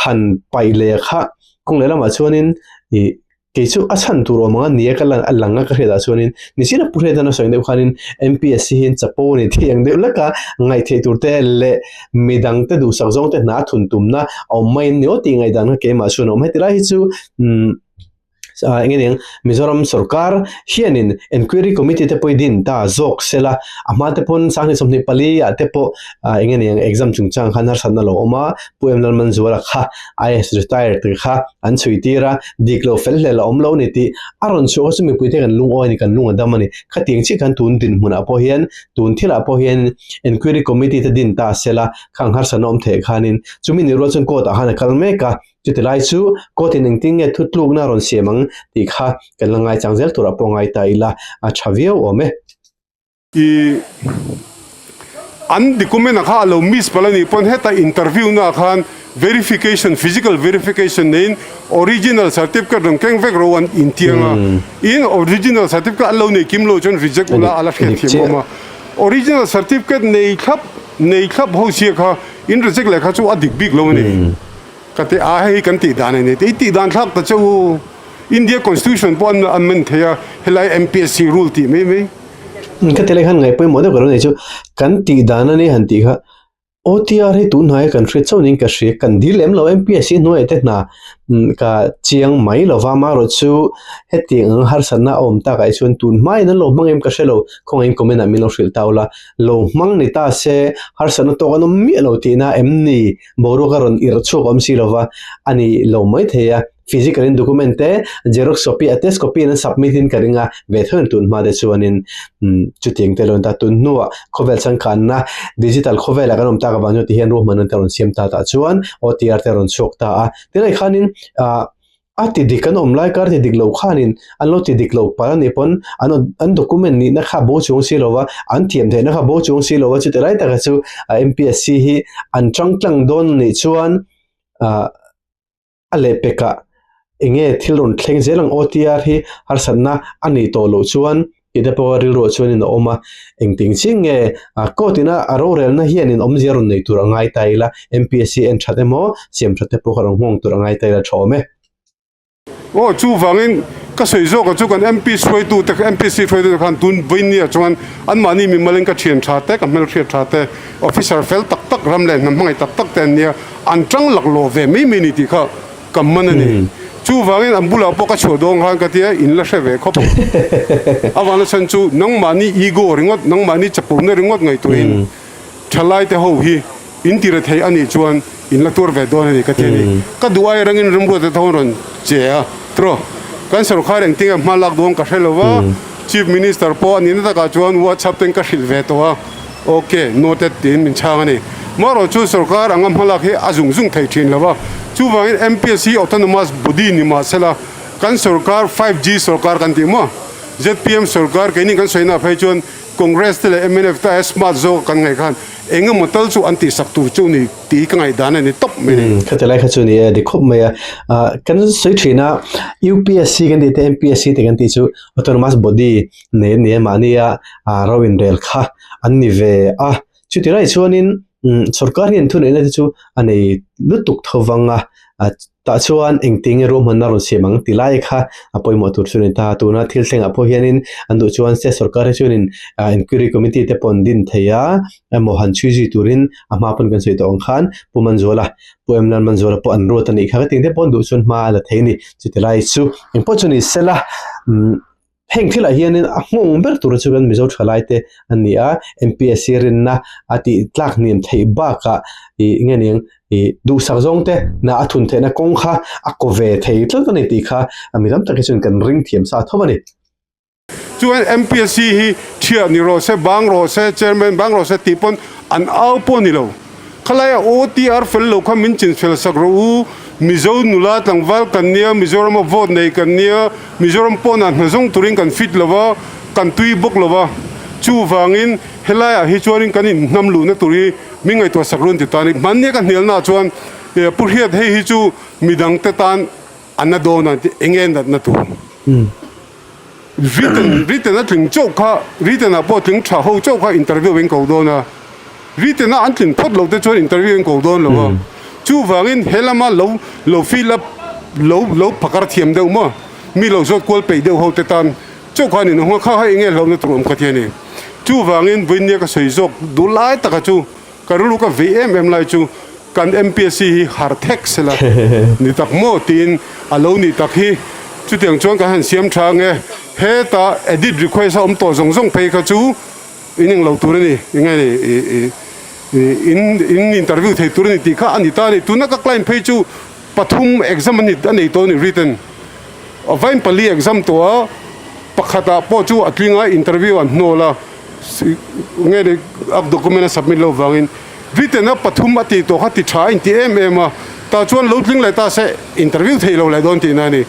han pai le kha kung le lama chuanin ke chu achan turo mga niya ka lang alanga ka heda chuanin nisina purheda na soin deu khanin MPSC hin chapo ni thiang deu laka ngai the turte le midang te du sakjong te na thun tumna au mai ni oti ngai dan ke ma chuan om hetira hi chu engeng Mizoram Sarkar hianin inquiry committee te poidin ta zok sela amate pon sangni somni pali ate po engeng exam chungchang khanar sanna lo oma poem lal manzura kha IS retired kha an chuitira diklo fel le omlo ni ti aron chu osmi puite kan lung oi ni kan lung adamani khating chi kan tun din huna po hian tun thila po hian inquiry committee te din ta sela khang har sanom the khanin chumi ni ro chun ko ta hana kalme ka chutilai chu kotin engting e thutluk na ron siamang ti kha kalangai changzel tura pongai taila a chavio ome an document kha lo miss palani pon heta interview na khan verification physical verification nein original certificate rong keng vek ro an intianga in original certificate allo ne kim lo chon reject ula ala khet thimoma original certificate nei khap ho sia kha in reject le kha chu adik big lo ni kate a hei kan ti dan ne ti dan thak ta chu India constitution pon amendment thaya helai MPSC rule ti me ka tele khan ngai poi mo de garo nei chu kan ti dana ni han ti kha OTR he tu nai kan thre chau ning ka hre kan dilem lo MPSC no ete na ka chiang mai lo wa ma ro chu heti har sanna om ta kai chun tun mai na lo mang em ka shelo khong em comment a mi lo hril taula lo mang ni ta se har sanna to kan mi lo ti na em ni boru ka ron ir chu om si lo wa ani lo mai theya physical documente xerox copy attest copy and submit in karinga vethen tun ma de chuanin chuting telon ta tun nuwa khovel chang kan na digital khovel a kanom ta ka banyo ti hian ro man ta ron siam ta ta chuan OTR te ron chok ta a tilai khanin a ti dikan om lai kar ti diklo khanin an lo ti diklo para ni pon an document ni na kha bo chung si lowa an thiam the na kha bo chung si lowa chu te lai ta ka chu MPSC hi an tlang don ni chuan ale peka inge thilron thleng zelang OTR hi har sanna ani to lo chuan ida power ro chuan in oma engting chinge kotina aro rel na hian in om zero nei tur angai taila MPSC en thatemo siam thate po harong hong tur angai taila thome o chu wangin ka soi zo ka chu kan MP soi tu te MPC soi tu kan tun boin ni chuan an mani mi malen ka thian tha te ka mel thia tha te officer fel tak tak ramlen nam ngai tak tak ten nia an tang lak lo ve mi minute kha kam manani chu wangin ambula po ka chodong han ka tia in la sheve khop awana san chu nang mani ego ringot nang mani chapur ne ringot ngai tu in thalai te ho hi in tira thei ani chuan in la tur ve don ni ka tia ni ka duai rangin rumro te thon ron che a tro kan sarkar eng ting ma lak dong ka hrelowa chief minister po ani na ka chuan whatsapp ten ka hril ve to a okay noted tin min chang ani maro chu sarkar angam halak he azung zung thei thin lawa chu wangin MPSC autonomous body ni ma sela kan sarkar 5G sarkar kan ti mo ZPM sarkar ke ni kan soina phai chuan congress tele MNF ta smart zo kan ngai khan enga motal chu anti saktu chu ni ti ka ngai dana ni top me ni khatalai kha chu ni de khop me kan soi thina UPSC kan de MPSC te kan ti chu autonomous body ne mania rawin rel kha anni ve chu ti rai chuanin sarkar hian thun ena chu ani lutuk thawanga ta chuan engting ro manna ro semang tilai kha apoi mo tur chunin ta tuna thil thleng apo hianin andu chuan se sarkar chunin inquiry committee te pon din theya mo han chuji turin ama pon kan soi tong khan puman zola poemnan man zola po an ro tani kha ting te pon du chun ma la theini chitilai chu impo chuni sela heng thila hianin ngong ber tur chuan mizo thalai te ania MPSC rin na ati tlak nim thei ba ka ingeniang du sakjong te na athun the na kong kha akove thei tl ni ti kha amiram ta kichun kan ring thiam sa thomani chuan MPSC hi thia ni ro se bang ro se chairman bang ro se tipon an au po ni lo khalaya OTR fel lo kha min chin fel sakro u mizo nula tangwal kan nia mizoram vote nei kan nia mizoram pon an hazong turing kan fit lova kan tui bok lova chu wangin helaya hi chuarin kanin namlu na turi mingai to sakrun ti tani manne kan hel na chuan purhiat hei hi chu midang te tan anadona engen na tu written a tling chok kha written a po tling tha ho chok kha interview wen ko dona written a antlin phot lo te chuan interview wen ko don lo chu wangin helama lo fill up lo phakar thiam deu mo mi lo zot kol pe deu ho te tan chok kha ni no kha ha engel lo na trum ka thiani chu wangin vinya ka soi jok dulai taka chu karulu ka VMM lai chu kan MPSC hi har thek sela ni tak mo tin alo ni tak hi chu tiang chuan ka han siam tha nge he ta edit request om to zong zong pe ka chu ining lo tur ni ngai in interview thei tur ni ti kha ani ta ni tuna ka client pe chu pathum exam ni ani to ni written avain pali exam to pakhata po chu atlinga interview an nola ngene ab document submit lo wangin written up pathum ati to khati tha in ti ta chuan lo tling lai ta se interview thei lo lai don ti na ni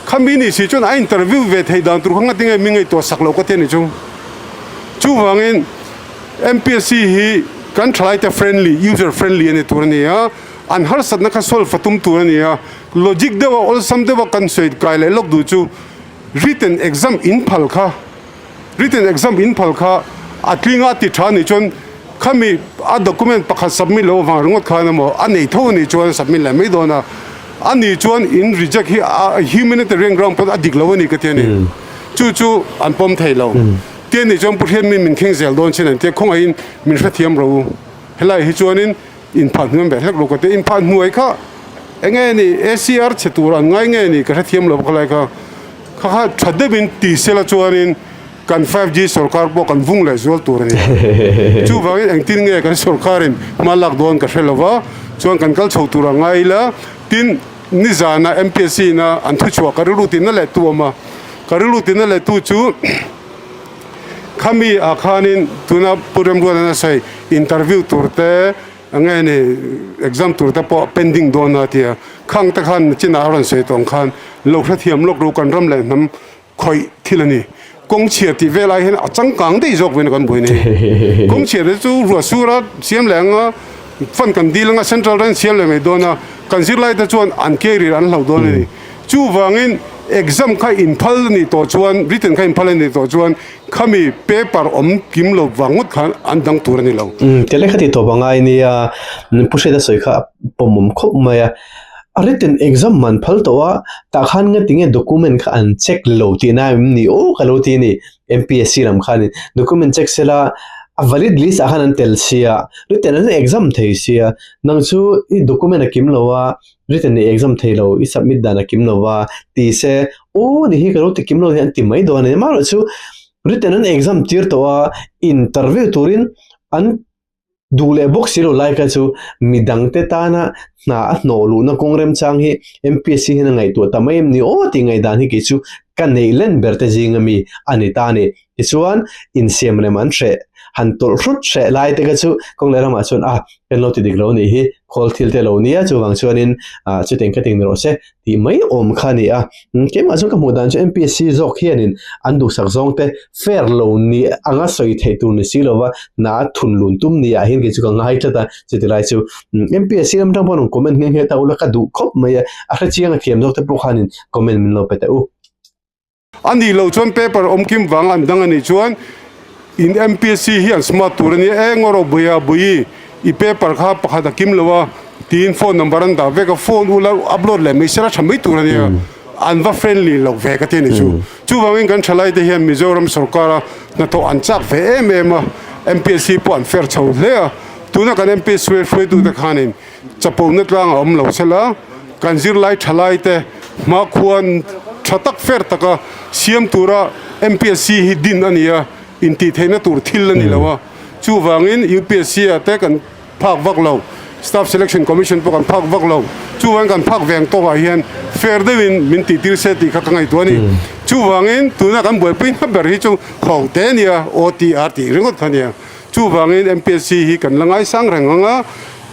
khami ni si chuan a interview ve thei dan tur khanga tinga mingai to saklo ka te ni chu wangin MPSC hi kan try te friendly user friendly ani tur ni an har satna kha sol fatum tur ni logic dewa all sam dewa kan soit kai le lok du chu written exam in phalkha atlinga ti thani chon khami a document pakha submit lo wa rongot khana mo anei thoni chon submit la me dona anh đi chuan in reject humanitarian ground pot adik lo ni ka te ni chu an pom thei lo te ni chuan puthian min kheng zel don chen an te khong in min hra thiam ro helai hi chuan in phan hnuam be hlek lo ka te in phan hnuai kha enge ni ACR chetur an ngai nge ni ka hra thiam lo khalai kha kha thade bin ti sela chuan in kan 5G sarkar po kan vung le zol tur ni chu wang eng tin nge kan sarkarin malak don ka hrelowa chuan kan kal chho tur ngai la tin ni zana MPSC na an thu chwa karilu tin na le tu ma karilu tin na le tu chu khami akhanin tuna puram ro na sai interview turte angai ni exam turte po pending don na tia khang ta khan china ron sei tong khan lo thra thiam lok ro kan ram le nam khoi thilani công chia thì về lại hiện chẳng càng đấy dọc bên con bưởi này công chia đấy chú rùa sura xiêm leng á phân cần đi lăng central rank xiêm leng mấy đôi na cần giữ lại đó chuan ăn kê ăn lâu đôi này chú vangin exam khai in phal này tổ chuan written khai in phal này tổ chuan khami paper kim lo vangut khan an dang tur này lâu thế lấy cái thì tổ bằng ai ni pushe da soi kha pomum khop maya written exam man phal to wa ta khan nga tinge document kha an check lo ti na ni o kalo ti ni MPSC lam khan document check sela a valid list a khan an tel sia written exam thei sia nang chu I document a kim lo wa written exam thei lo I submit dana kim lo wa ti se o ni hi kalo ti kim lo han ti mai do ne ma ro chu written exam tir to wa interview turin an dule box zero like chu midang te tana na no lu na kongrem chang hi MPSC hina ngai tu tamaim ni o ti ngai dan hi ki chu kan nei len berte jingami anita ni isuan in siam le man tre han tol rut tre lai te ka chu kong le rama chun ken lo ti dik lo ni hi khol thil te lo ni a chu wang chuan in chu teng ka ting ro se ti mai om khani a ke ma chu ka mu dan chu MPSC zok hianin andu sak zong te fair lo ni anga soi thei tu ni silowa na thun lun tum ni a hin ke chu ka ngai thata chu ti lai chu MPSC lam tang pon comment nge he ta ula ka du khop mai a kha chiang a thiam zok te pu khanin comment min lo pe ta u ani lo chuan paper kim wang an dang ani chuan in MPSC hian smart tur ni engoro buya bui I paper kha pakha da kim lawa tin phone number an da veka phone ula upload le mai sera thamai tur ni an va friendly lo veka te ni chu wangin kan thalai te hian Mizoram sarkara na to an chak ve ma MPSC po an fair chho le tuna kan MPSC free tu da khanin chapo na tlang lo sela kan zir lai thalai te ma khuan thatak fair taka siam tura MPSC hi din ania inti theina tur thil ani lawa chu wangin UPSC ate kan phak vak lo staff selection commission po kan phak vak lo chu wang kan phak veng to hian fair devin min ti tir se ti kha kangai to ani chu wangin tuna kan boi pin ber hi chu khau te nia OTR ti ringot khania chu wangin MPSC hi kan langai sang ranganga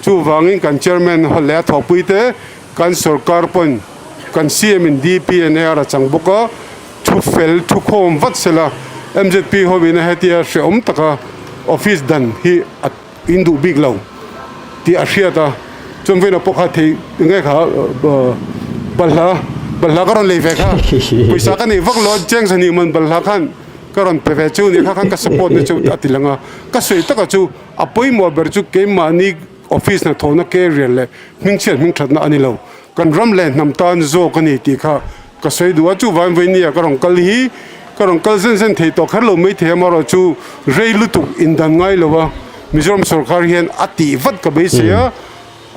chu wangin kan chairman holle thopui te kan sarkar pon kan CM in DPNR changboka thu fel thu khom wat sela MZP hobina hetia sheom taka office dan hi indu big law ti Hriata chumvena pokha thei ngai kha balha karon le ve kha puisa ka ni vak lo cheng sani man balha khan karon pe chu ni kha khan ka support ni chu atilanga ka sei taka chu apoi mo ber chu ke mani office na thona ke rel le ming chen ming thatna ani lo kan ram le nam tan zo ka ni ti kha ka sei duwa chu van ve ni ka rong kal hi karong kalzen thei to kharlo mai the maro chu reilu tu indan ngai lowa Mizoram sarkar hian ati vat ka be sia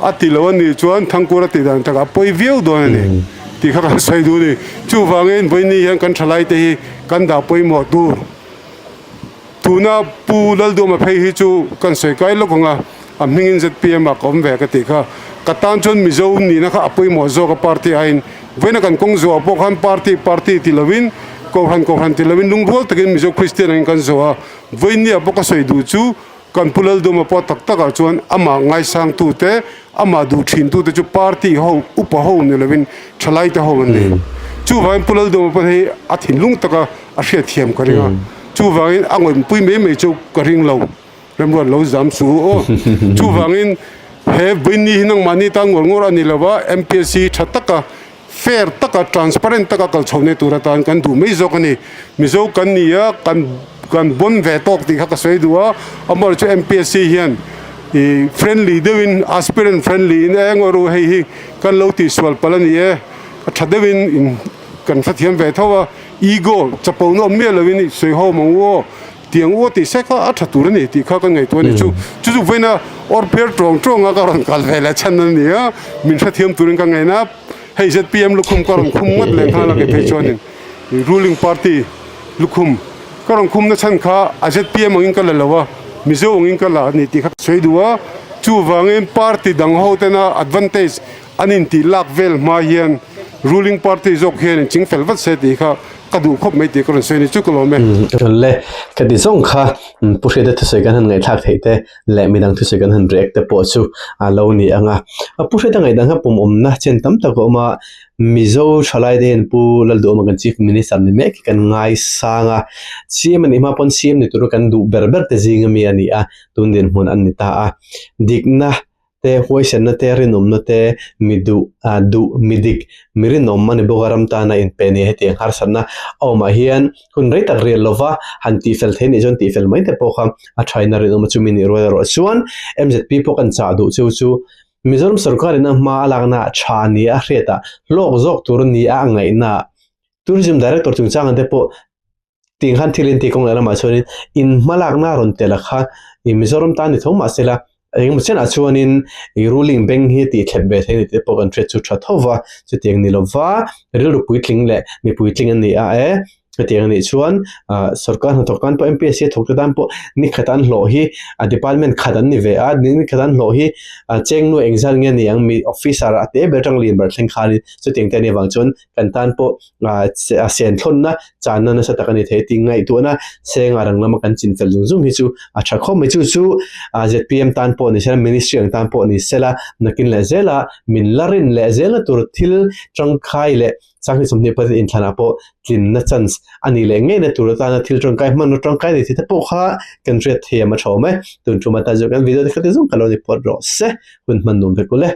ati lo ni chuan thangkura ti dan taka poi view do ni ti kha kan sai du ni chu wangin boini hian kan thalai te hi kan da poi mo tu na pu lal do ma phei hi chu kan sai kai lo konga amhingin ZPM a kom ve ka ti kha katan chon mizo ni na kha apoi mo zo ka party ain voina kan kong zo apo khan party ti lovin ko han ti lovin lung rol takin mizo Christian an kan zo a voini apo ka sai du chu kan pulal do ma po tak taka chuan ama ngai sang tu te ama du thin tu te chu party ho upa ho ni lovin thalai te ho ni chu vain pulal do ma po hei a thin lung taka a hria thiam karinga chu vain angoi pui me chu karing lo remro lo jam su o chu wangin he bini hinang mani tan ngor ani lawa MPSC thataka fair taka transparent taka kal chhone turatan kan du mei zokani mizo kan nia kan bon ve tok ti kha ka sei duwa amar chu MPSC hian friendly dewin aspirant friendly in engoru hei kan lo ti swal palani e thadewin in kan thathiam ve thawa ego chapo no me lawin soi ho mangwo tiang wo ti se kha thatur ni ti kha kan ngai to ni chu vena or per trong a karon kal vela chan ni ya min thathiam turin ka ngai na hei ZPM lukhum karon khum mat leng khala ke pechonin ruling party lukhum karon khum na chan kha ZPM angin kala lawa mizo angin kala ni ti kha soidua chu wangin party dang ho tena advantage anin ti lak vel ma hian ruling party jok hian ching fel wat se ti kha kadu khop mai ti karon soini chu kolome le kadi song kha puhe da thse kan han ngai thak theite le midang thse kan han break te po chu a lo ni anga puhe da ngai dang ha pum na chen tam ta ko ma mizo chalai den pu lal do ma kan chief minister ni mek kan ngai sanga cm ni ma pon cm ni tur kan du berber te jinga mi ani a tun den mun an ni ta a dikna te hoisen na te rinum na te midu du midik mirinom mani bogaram ta na in peni heti har sanna aw ma hian hun rei tak riel lova han ti fel theni jon ti fel mai te po kham a thaina rinum chu min ro ro chuan mzp po kan cha du chu Mizoram sarkar ina ma alagna chani a hreta lok zok tur ni a ngai na tourism director chungchang ante po ting han thilin ti kong la ma chorin in malakna ron tela kha Mizoram ta ni thoma sela eng chen a chuanin ruling bank hi ti thebe theni te po kan threat chu thathova chu tiang ni lova ril ru puitling le mi puitling an ni a e tiang ni chuan sarkar na thokan po MPSC thoktan po ni khatan hlo hi a department khatan ni ve a ni khatan hlo hi cheng no exam nge ni ang mi officer ate betang lin bar thleng khani chu tiang te ni wang chun kan tan po sen thon na chan na sa takani the ti ngai tu na senga rang lama kan chin fel jung hi chu a tha khom mai chu ZPM tan po ni sela ministry ang tan po ni sela nakin le zela min larin le zela tur thil tang khai le sang hi somni pa in thana po tlin na chance ani le nge na tur ta na thil tang kai man tang kai ni thi po kha kan ret the ma thome tun chuma ta jo kan video de khate zum kaloni por ro se hun man dum pe kule